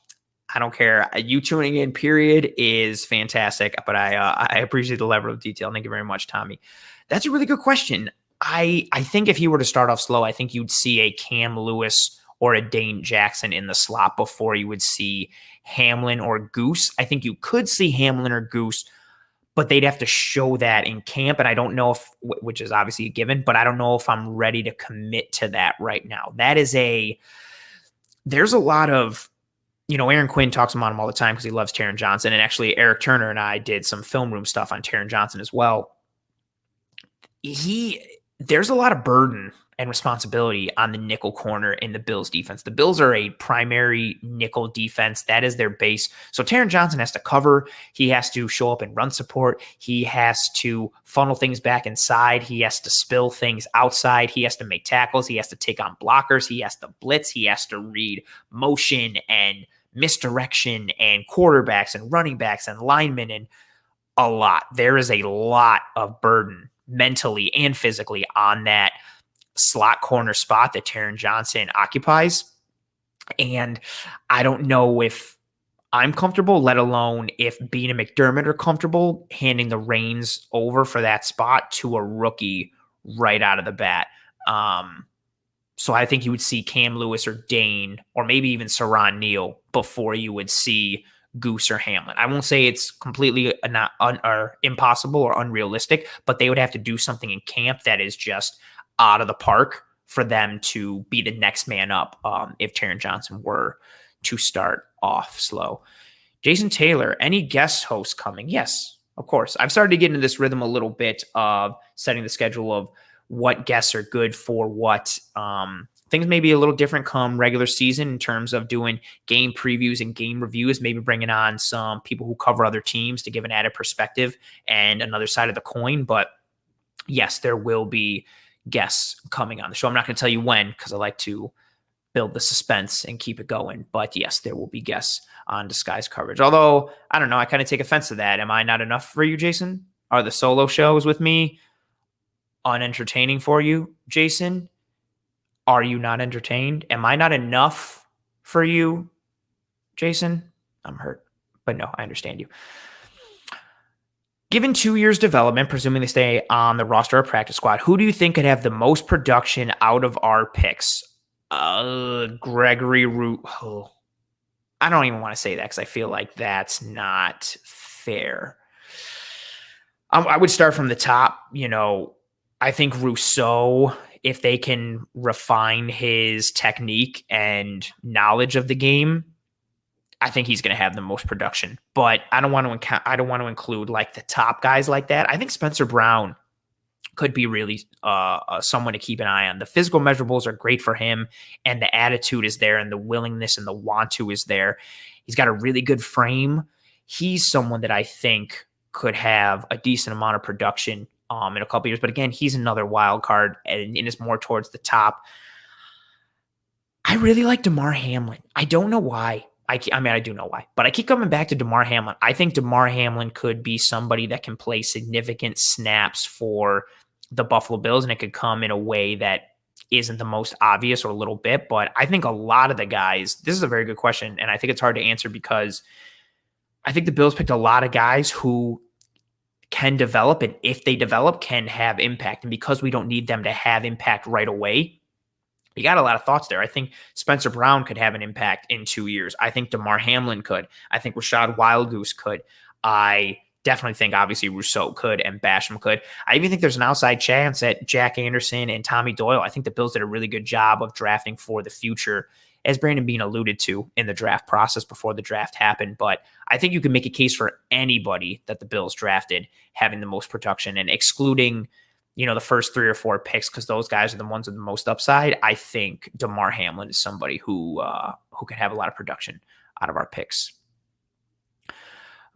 I don't care. You tuning in, period, is fantastic, but I appreciate the level of detail. Thank you very much, Tommy. That's a really good question. I think if he were to start off slow, I think you'd see a Cam Lewis or a Dane Jackson in the slot before you would see Hamlin or Goose. I think you could see Hamlin or Goose, but they'd have to show that in camp. And I don't know if, which is obviously a given, but I don't know if I'm ready to commit to that right now. There's a lot of, Aaron Quinn talks about him all the time because he loves Taron Johnson. And actually Eric Turner and I did some film room stuff on Taron Johnson as well. There's a lot of burden and responsibility on the nickel corner in the Bills defense. The Bills are a primary nickel defense. That is their base. So Taron Johnson has to cover. He has to show up and run support. He has to funnel things back inside. He has to spill things outside. He has to make tackles. He has to take on blockers. He has to blitz. He has to read motion and misdirection and quarterbacks and running backs and linemen and a lot. There is a lot of burden mentally and physically on that slot corner spot that Taron Johnson occupies. And I don't know if I'm comfortable, let alone if Bean and McDermott are comfortable handing the reins over for that spot to a rookie right out of the bat. So I think you would see Cam Lewis or Dane, or maybe even Saron Neal before you would see Goose or Hamlin. I won't say it's completely or impossible or unrealistic, but they would have to do something in camp that is just out of the park for them to be the next man up if Taron Johnson were to start off slow. Jason Taylor, any guest hosts coming? Yes, of course. I've started to get into this rhythm a little bit of setting the schedule of what guests are good for what. Things may be a little different come regular season in terms of doing game previews and game reviews, maybe bringing on some people who cover other teams to give an added perspective and another side of the coin. But yes, there will be guests coming on the show. I'm not going to tell you when because I like to build the suspense and keep it going. But yes, there will be guests on Disguise Coverage. Although, I don't know, I kind of take offense to that. Am I not enough for you, Jason? Are the solo shows with me unentertaining for you, Jason? Are you not entertained? Am I not enough for you, Jason? I'm hurt. But no, I understand you. Given 2 years development, presuming they stay on the roster or practice squad, who do you think could have the most production out of our picks? Gregory Root. Oh, I don't even want to say that because I feel like that's not fair. I would start from the top. I think Rousseau, if they can refine his technique and knowledge of the game, I think he's going to have the most production. But I don't want to include like the top guys like that. I think Spencer Brown could be really someone to keep an eye on. The physical measurables are great for him, and the attitude is there, and the willingness and the want to is there. He's got a really good frame. He's someone that I think could have a decent amount of production in a couple years. But again, he's another wild card, and is more towards the top. I really like DeMar Hamlin. I don't know why. I do know why, but I keep coming back to DeMar Hamlin. I think DeMar Hamlin could be somebody that can play significant snaps for the Buffalo Bills, and it could come in a way that isn't the most obvious or a little bit. But I think a lot of the guys, this is a very good question, and I think it's hard to answer because I think the Bills picked a lot of guys who can develop, and if they develop, can have impact. And because we don't need them to have impact right away, you got a lot of thoughts there. I think Spencer Brown could have an impact in 2 years. I think DeMar Hamlin could. I think Rashad Wildgoose could. I definitely think, obviously, Rousseau could and Basham could. I even think there's an outside chance that Jack Anderson and Tommy Doyle. I think the Bills did a really good job of drafting for the future, as Brandon Beane alluded to in the draft process before the draft happened. But I think you can make a case for anybody that the Bills drafted having the most production, and excluding the first 3 or 4 picks, because those guys are the ones with the most upside. I think DeMar Hamlin is somebody who can have a lot of production out of our picks.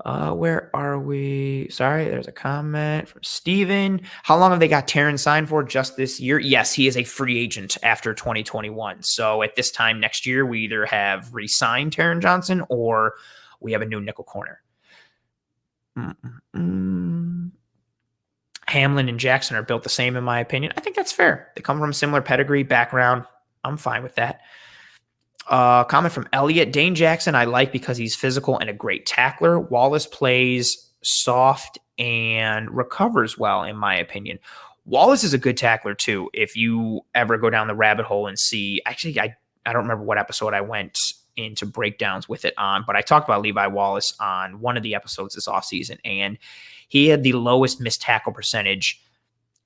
Where are we? Sorry, there's a comment from Steven. How long have they got Taron signed for? Just this year? Yes, he is a free agent after 2021. So at this time next year, we either have re-signed Taron Johnson or we have a new nickel corner. Hamlin and Jackson are built the same, in my opinion. I think that's fair. They come from a similar pedigree, background. I'm fine with that. Comment from Elliot. Dane Jackson I like because he's physical and a great tackler. Wallace plays soft and recovers well, in my opinion. Wallace is a good tackler too. If you ever go down the rabbit hole and see, actually, I don't remember what episode I went into breakdowns with it on, but I talked about Levi Wallace on one of the episodes this offseason, and he had the lowest missed tackle percentage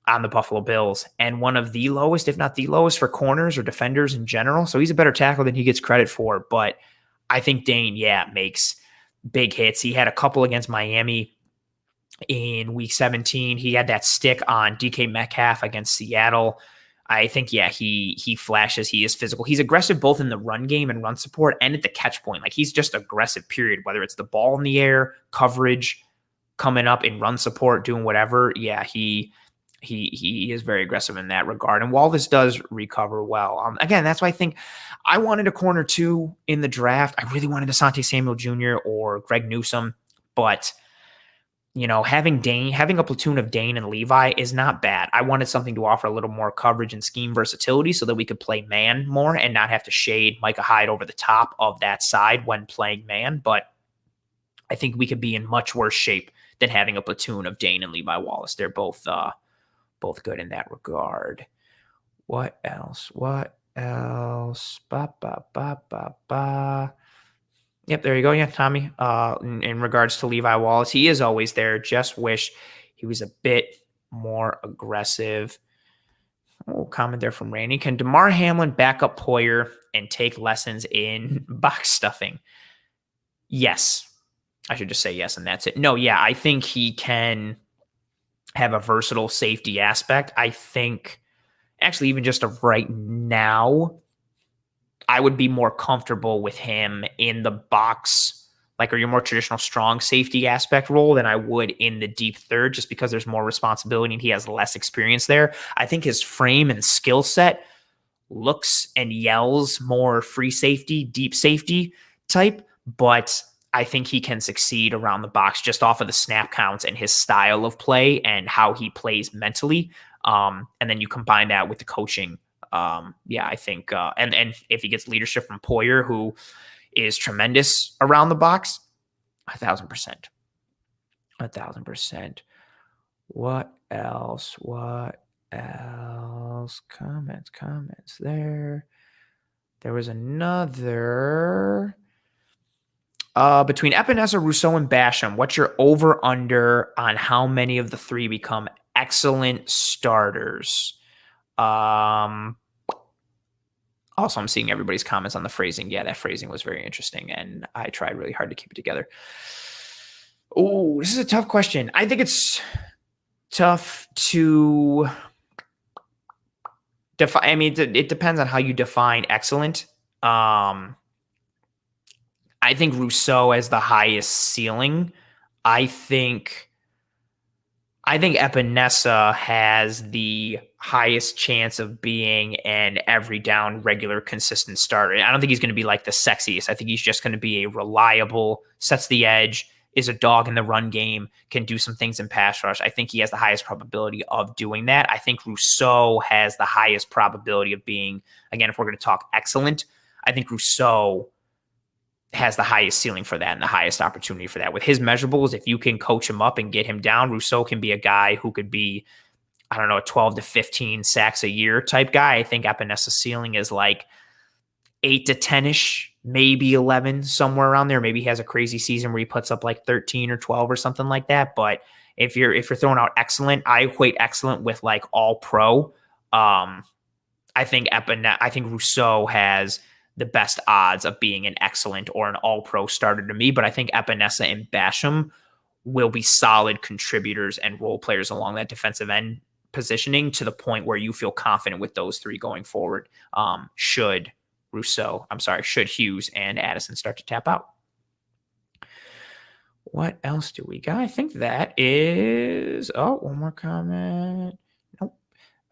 on the Buffalo Bills, and one of the lowest, if not the lowest, for corners or defenders in general. So he's a better tackler than he gets credit for. But I think Dane, makes big hits. He had a couple against Miami in week 17. He had that stick on DK Metcalf against Seattle. I think, he flashes. He is physical. He's aggressive both in the run game and run support and at the catch point. Like, he's just aggressive, period, whether it's the ball in the air, coverage, coming up in run support, doing whatever. He is very aggressive in that regard. And Wallace does recover well. Again, that's why I think I wanted a corner 2 in the draft. I really wanted Asante Samuel Jr. or Greg Newsome, but having a platoon of Dane and Levi is not bad. I wanted something to offer a little more coverage and scheme versatility so that we could play man more and not have to shade Micah Hyde over the top of that side when playing man. But I think we could be in much worse shape than having a platoon of Dane and Levi Wallace. They're both good in that regard. What else? Yep, there you go. Yeah, Tommy. In regards to Levi Wallace, he is always there. Just wish he was a bit more aggressive. Comment there from Randy. Can DeMar Hamlin back up Poyer and take lessons in box stuffing? Yes. I should just say yes, and that's it. No, I think he can have a versatile safety aspect. I think, actually, even just of right now, I would be more comfortable with him in the box, like, or your more traditional strong safety aspect role, than I would in the deep third, just because there's more responsibility and he has less experience there. I think his frame and skill set looks and yells more free safety, deep safety type, but I think he can succeed around the box just off of the snap counts and his style of play and how he plays mentally. And then you combine that with the coaching. I think, and if he gets leadership from Poyer, who is tremendous around the box, 1,000%. 1,000%. What else? Comments there. There was another. Between Epinesa, Rousseau, and Basham, what's your over-under on how many of the three become excellent starters? Also, I'm seeing everybody's comments on the phrasing. Yeah, that phrasing was very interesting, and I tried really hard to keep it together. Oh, this is a tough question. I think it's tough to define. I mean, it depends on how you define excellent. I think Rousseau has the highest ceiling. I think Epinesa has the highest chance of being an every down, regular, consistent starter. I don't think he's going to be like the sexiest. I think he's just going to be a reliable, sets the edge, is a dog in the run game, can do some things in pass rush. I think he has the highest probability of doing that. I think Rousseau has the highest probability of being, again, if we're going to talk excellent, I think Rousseau has the highest ceiling for that and the highest opportunity for that. With his measurables, if you can coach him up and get him down, Rousseau can be a guy who could be, I don't know, a 12 to 15 sacks a year type guy. I think Epinesa's ceiling is like 8 to 10-ish, maybe 11, somewhere around there. Maybe he has a crazy season where he puts up like 13 or 12 or something like that. But if you're throwing out excellent, I equate excellent with like all pro. I think Rousseau has the best odds of being an excellent or an all-pro starter to me, but I think Epinesa and Basham will be solid contributors and role players along that defensive end positioning to the point where you feel confident with those three going forward. Should Hughes and Addison start to tap out. What else do we got? I think that is, one more comment. Nope.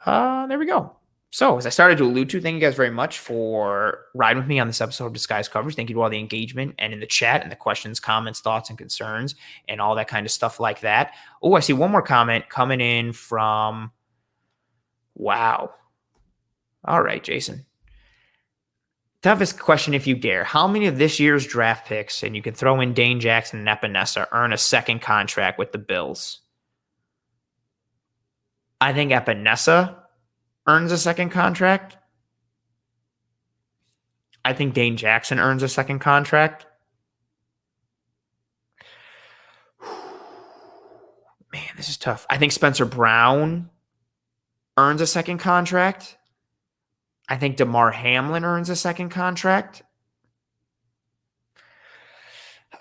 There we go. So, as I started to allude to, thank you guys very much for riding with me on this episode of Disguised Coverage. Thank you to all the engagement and in the chat and the questions, comments, thoughts, and concerns and all that kind of stuff like that. Oh, I see one more comment coming in from, wow. All right, Jason. Toughest question if you dare. How many of this year's draft picks, and you can throw in Dane Jackson and Epinesa, earn a second contract with the Bills? I think Epinesa earns a second contract. I think Dane Jackson earns a second contract. Man, this is tough. I think Spencer Brown earns a second contract. I think DeMar Hamlin earns a second contract.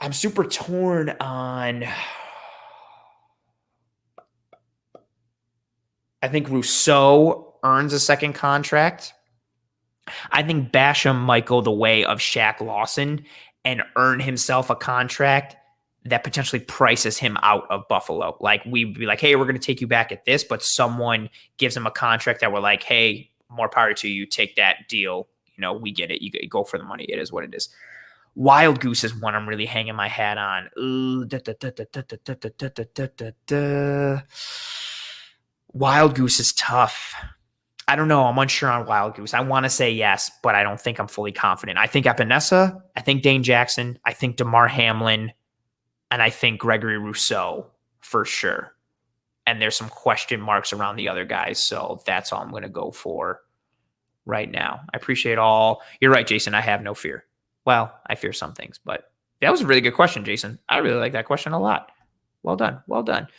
I'm super torn on. I think Rousseau earns a second contract. I think Basham might go the way of Shaq Lawson and earn himself a contract that potentially prices him out of Buffalo. Like, we'd be like, hey, we're going to take you back at this, but someone gives him a contract that we're like, hey, more power to you, take that deal. You know, we get it. You go for the money. It is what it is. Wildgoose is one I'm really hanging my hat on. Wildgoose is tough. I don't know. I'm unsure on Wildgoose. I want to say yes, but I don't think I'm fully confident. I think Epinesa, I think Dane Jackson, I think DeMar Hamlin, and I think Gregory Rousseau for sure. And there's some question marks around the other guys, so that's all I'm going to go for right now. I appreciate all. You're right, Jason. I have no fear. Well, I fear some things, but that was a really good question, Jason. I really like that question a lot. Well done. Well done.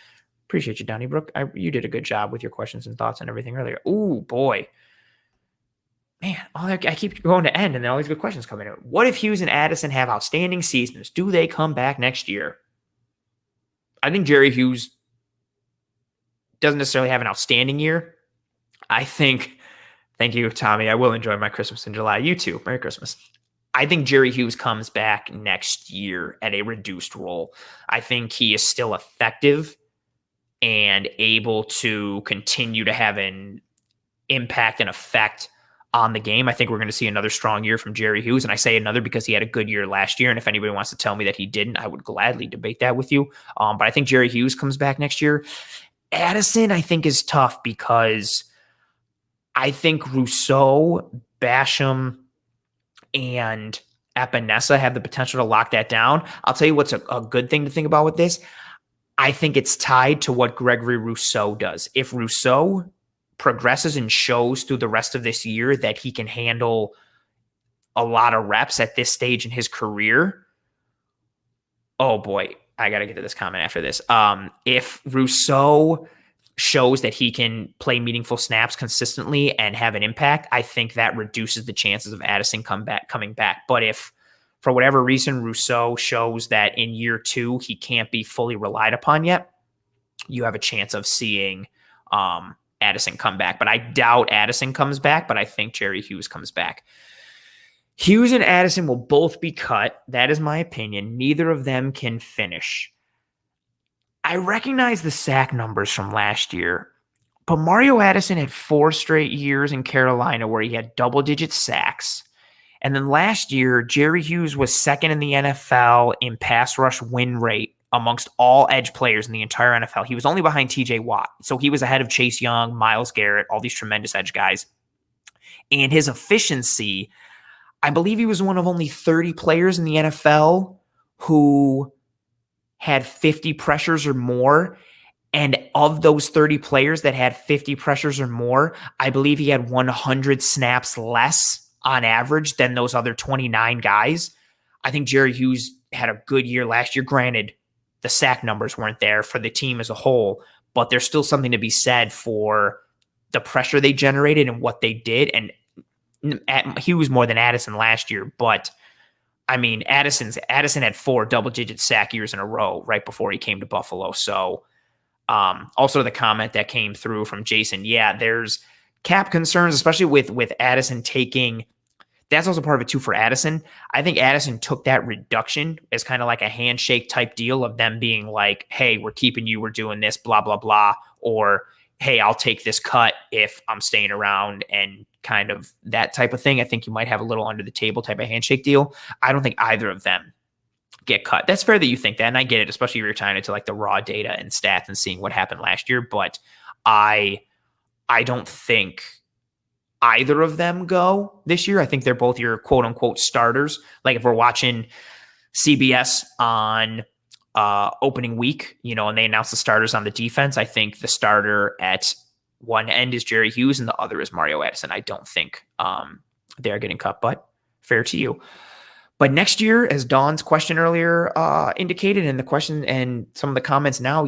Appreciate you, Donnybrook. You did a good job with your questions and thoughts and everything earlier. Ooh, boy. Man, I keep going to end, and then all these good questions come in. What if Hughes and Addison have outstanding seasons? Do they come back next year? I think Jerry Hughes doesn't necessarily have an outstanding year. I think, thank you, Tommy. I will enjoy my Christmas in July. You too. Merry Christmas. I think Jerry Hughes comes back next year at a reduced role. I think he is still effective and able to continue to have an impact and effect on the game. I think we're going to see another strong year from Jerry Hughes. And I say another because he had a good year last year. And if anybody wants to tell me that he didn't, I would gladly debate that with you. But I think Jerry Hughes comes back next year. Addison, I think, is tough because I think Rousseau, Basham, and Epinesa have the potential to lock that down. I'll tell you what's a good thing to think about with this. I think it's tied to what Gregory Rousseau does. If Rousseau progresses and shows through the rest of this year that he can handle a lot of reps at this stage in his career, oh boy, I got to get to this comment after this. If Rousseau shows that he can play meaningful snaps consistently and have an impact, I think that reduces the chances of Addison coming back. But if for whatever reason Rousseau shows that in year 2 he can't be fully relied upon yet, you have a chance of seeing Addison come back. But I doubt Addison comes back, but I think Jerry Hughes comes back. Hughes and Addison will both be cut. That is my opinion. Neither of them can finish. I recognize the sack numbers from last year, but Mario Addison had 4 straight years in Carolina where he had double-digit sacks. And then last year, Jerry Hughes was second in the NFL in pass rush win rate amongst all edge players in the entire NFL. He was only behind TJ Watt. So he was ahead of Chase Young, Myles Garrett, all these tremendous edge guys. And his efficiency, I believe he was one of only 30 players in the NFL who had 50 pressures or more. And of those 30 players that had 50 pressures or more, I believe he had 100 snaps less on average than those other 29 guys. I think Jerry Hughes had a good year last year. Granted, the sack numbers weren't there for the team as a whole, but there's still something to be said for the pressure they generated and what they did. And Hughes more than Addison last year, but I mean, Addison had 4 double-digit sack years in a row right before he came to Buffalo. So also the comment that came through from Jason, yeah, there's cap concerns, especially with Addison taking – that's also part of it too for Addison. I think Addison took that reduction as kind of like a handshake type deal of them being like, hey, we're keeping you, we're doing this, blah, blah, blah, or hey, I'll take this cut if I'm staying around and kind of that type of thing. I think you might have a little under the table type of handshake deal. I don't think either of them get cut. That's fair that you think that, and I get it, especially if you're tying it to like the raw data and stats and seeing what happened last year, but I don't think either of them go this year. I think they're both your quote unquote starters. Like if we're watching CBS on opening week, and they announce the starters on the defense, I think the starter at one end is Jerry Hughes and the other is Mario Addison. I don't think they're getting cut, but fair to you. But next year, as Dawn's question earlier indicated, and the question and some of the comments now,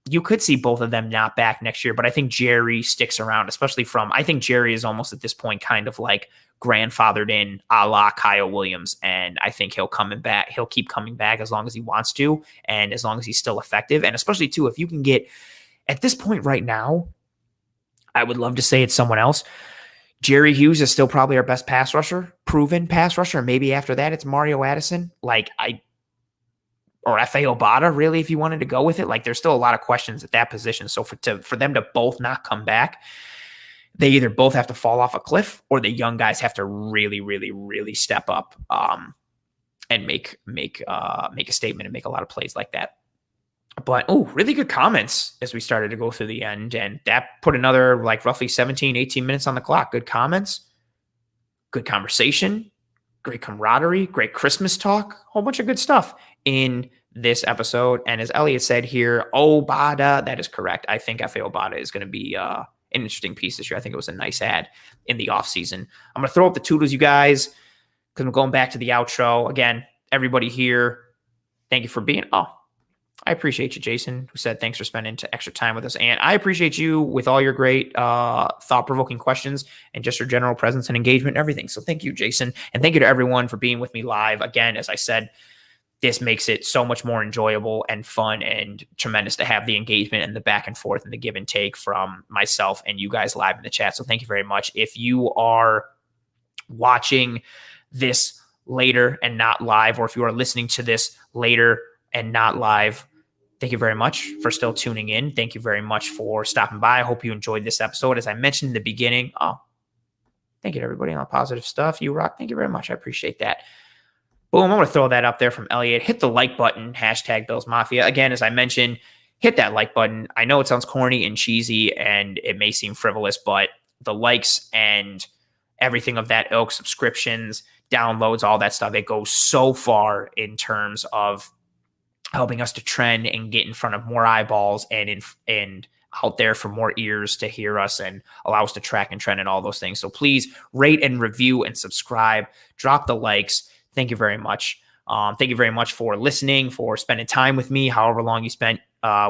you could see both of them not back next year, but I think Jerry sticks around, especially I think Jerry is almost at this point kind of like grandfathered in a la Kyle Williams, and I think he'll keep coming back as long as he wants to, and as long as he's still effective, and especially too, if you can get, at this point right now, I would love to say it's someone else. Jerry Hughes is still probably our best pass rusher, proven pass rusher, and maybe after that it's Mario Addison, or F.A. Obata, really, if you wanted to go with it. Like, there's still a lot of questions at that position. So for them to both not come back, they either both have to fall off a cliff or the young guys have to really, really, really step up and make a statement and make a lot of plays like that. But, really good comments as we started to go through the end. And that put another roughly 17, 18 minutes on the clock. Good comments, good conversation, great camaraderie, great Christmas talk, whole bunch of good stuff in this episode. And as Elliot said here, Obata, that is correct. I think F.A. Obata is going to be an interesting piece this year. I think it was a nice ad in the offseason. I'm going to throw up the toodles, you guys, because I'm going back to the outro. Again, everybody here, thank you for being I appreciate you, Jason, who said thanks for spending extra time with us. And I appreciate you with all your great thought-provoking questions and just your general presence and engagement and everything. So thank you, Jason. And thank you to everyone for being with me live. Again, as I said, this makes it so much more enjoyable and fun and tremendous to have the engagement and the back and forth and the give and take from myself and you guys live in the chat. So thank you very much. If you are watching this later and not live, or if you are listening to this later and not live, thank you very much for still tuning in. Thank you very much for stopping by. I hope you enjoyed this episode. As I mentioned in the beginning, thank you to everybody on the positive stuff. You rock. Thank you very much. I appreciate that. Boom. I'm going to throw that up there from Elliot. Hit the like button, hashtag Bills Mafia. Again, as I mentioned, hit that like button. I know it sounds corny and cheesy and it may seem frivolous, but the likes and everything of that ilk, subscriptions, downloads, all that stuff, it goes so far in terms of helping us to trend and get in front of more eyeballs and out there for more ears to hear us and allow us to track and trend and all those things. So please rate and review and subscribe. Drop the likes. Thank you very much. Thank you very much for listening, for spending time with me, however long you spent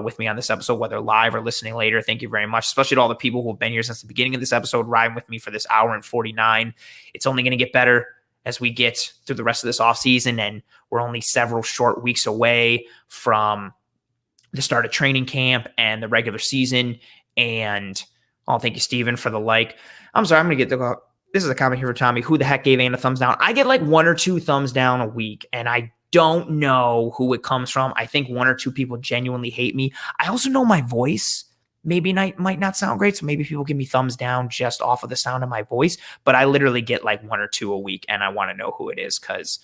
with me on this episode, whether live or listening later. Thank you very much, especially to all the people who have been here since the beginning of this episode, riding with me for this hour and 49. It's only going to get better as we get through the rest of this offseason, and we're only several short weeks away from the start of training camp and the regular season. And thank you, Steven, for the like. I'm sorry, I'm going to get this is a comment here for Tommy. Who the heck gave Ann a thumbs down? I get like 1 or 2 thumbs down a week, and I don't know who it comes from. I think 1 or 2 people genuinely hate me. I also know my voice maybe might not sound great, so maybe people give me thumbs down just off of the sound of my voice, but I literally get like 1 or 2 a week, and I want to know who it is because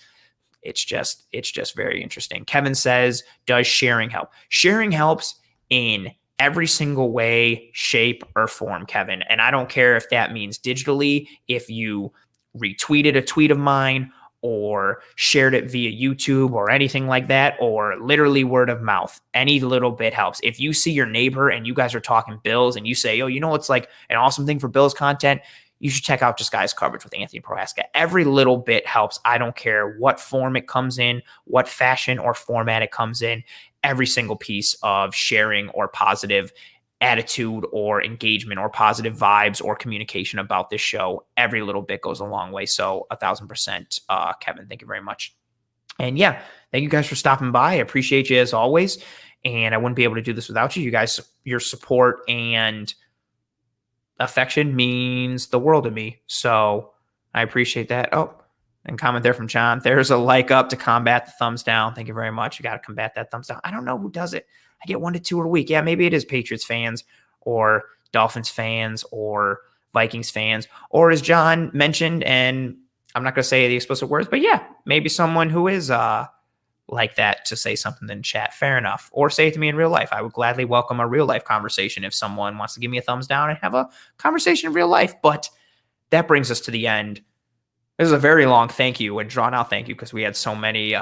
it's just very interesting. Kevin says, does sharing help? Sharing helps in every single way, shape, or form, Kevin. And I don't care if that means digitally, if you retweeted a tweet of mine or shared it via YouTube or anything like that, or literally word of mouth. Any little bit helps. If you see your neighbor and you guys are talking Bills and you say, oh, you know what's like an awesome thing for Bills content? You should check out Disguised Coverage with Anthony Prohaska. Every little bit helps. I don't care what form it comes in, what fashion or format it comes in. Every single piece of sharing or positive attitude or engagement or positive vibes or communication about this show, every little bit goes a long way. So 1,000%, Kevin, thank you very much. And yeah, thank you guys for stopping by. I appreciate you as always. And I wouldn't be able to do this without you. You guys, your support and affection means the world to me. So I appreciate that. Oh, and comment there from John. There's a like up to combat the thumbs down. Thank you very much. You got to combat that thumbs down. I don't know who does it. I get 1 to 2 a week. Yeah, maybe it is Patriots fans or Dolphins fans or Vikings fans, or as John mentioned, and I'm not going to say the explicit words, but yeah, maybe someone who is like that to say something in chat. Fair enough. Or say it to me in real life. I would gladly welcome a real life conversation if someone wants to give me a thumbs down and have a conversation in real life. But that brings us to the end. This is a very long thank you and drawn out thank you because we had so many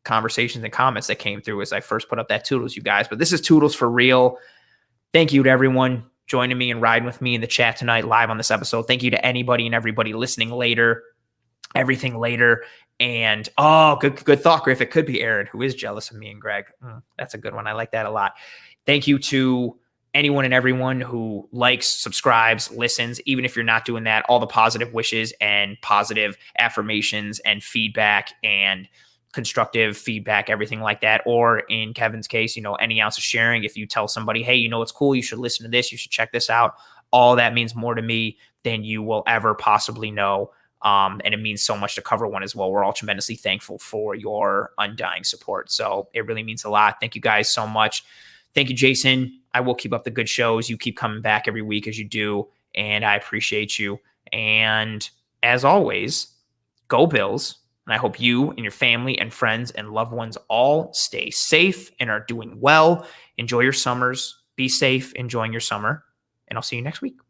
conversations and comments that came through as I first put up that Toodles, you guys. But this is Toodles for real. Thank you to everyone joining me and riding with me in the chat tonight live on this episode. Thank you to anybody and everybody listening later, everything later. And good thought, Griff. It could be Aaron, who is jealous of me and Greg. That's a good one. I like that a lot. Thank you to anyone and everyone who likes, subscribes, listens, even if you're not doing that, all the positive wishes and positive affirmations and feedback and constructive feedback, everything like that. Or in Kevin's case, any ounce of sharing. If you tell somebody, hey, it's cool, you should listen to this, you should check this out. All that means more to me than you will ever possibly know. And it means so much to Cover One as well. We're all tremendously thankful for your undying support. So it really means a lot. Thank you guys so much. Thank you, Jason. I will keep up the good shows. You keep coming back every week as you do, and I appreciate you. And as always, go Bills. And I hope you and your family and friends and loved ones all stay safe and are doing well. Enjoy your summers. Be safe enjoying your summer. And I'll see you next week.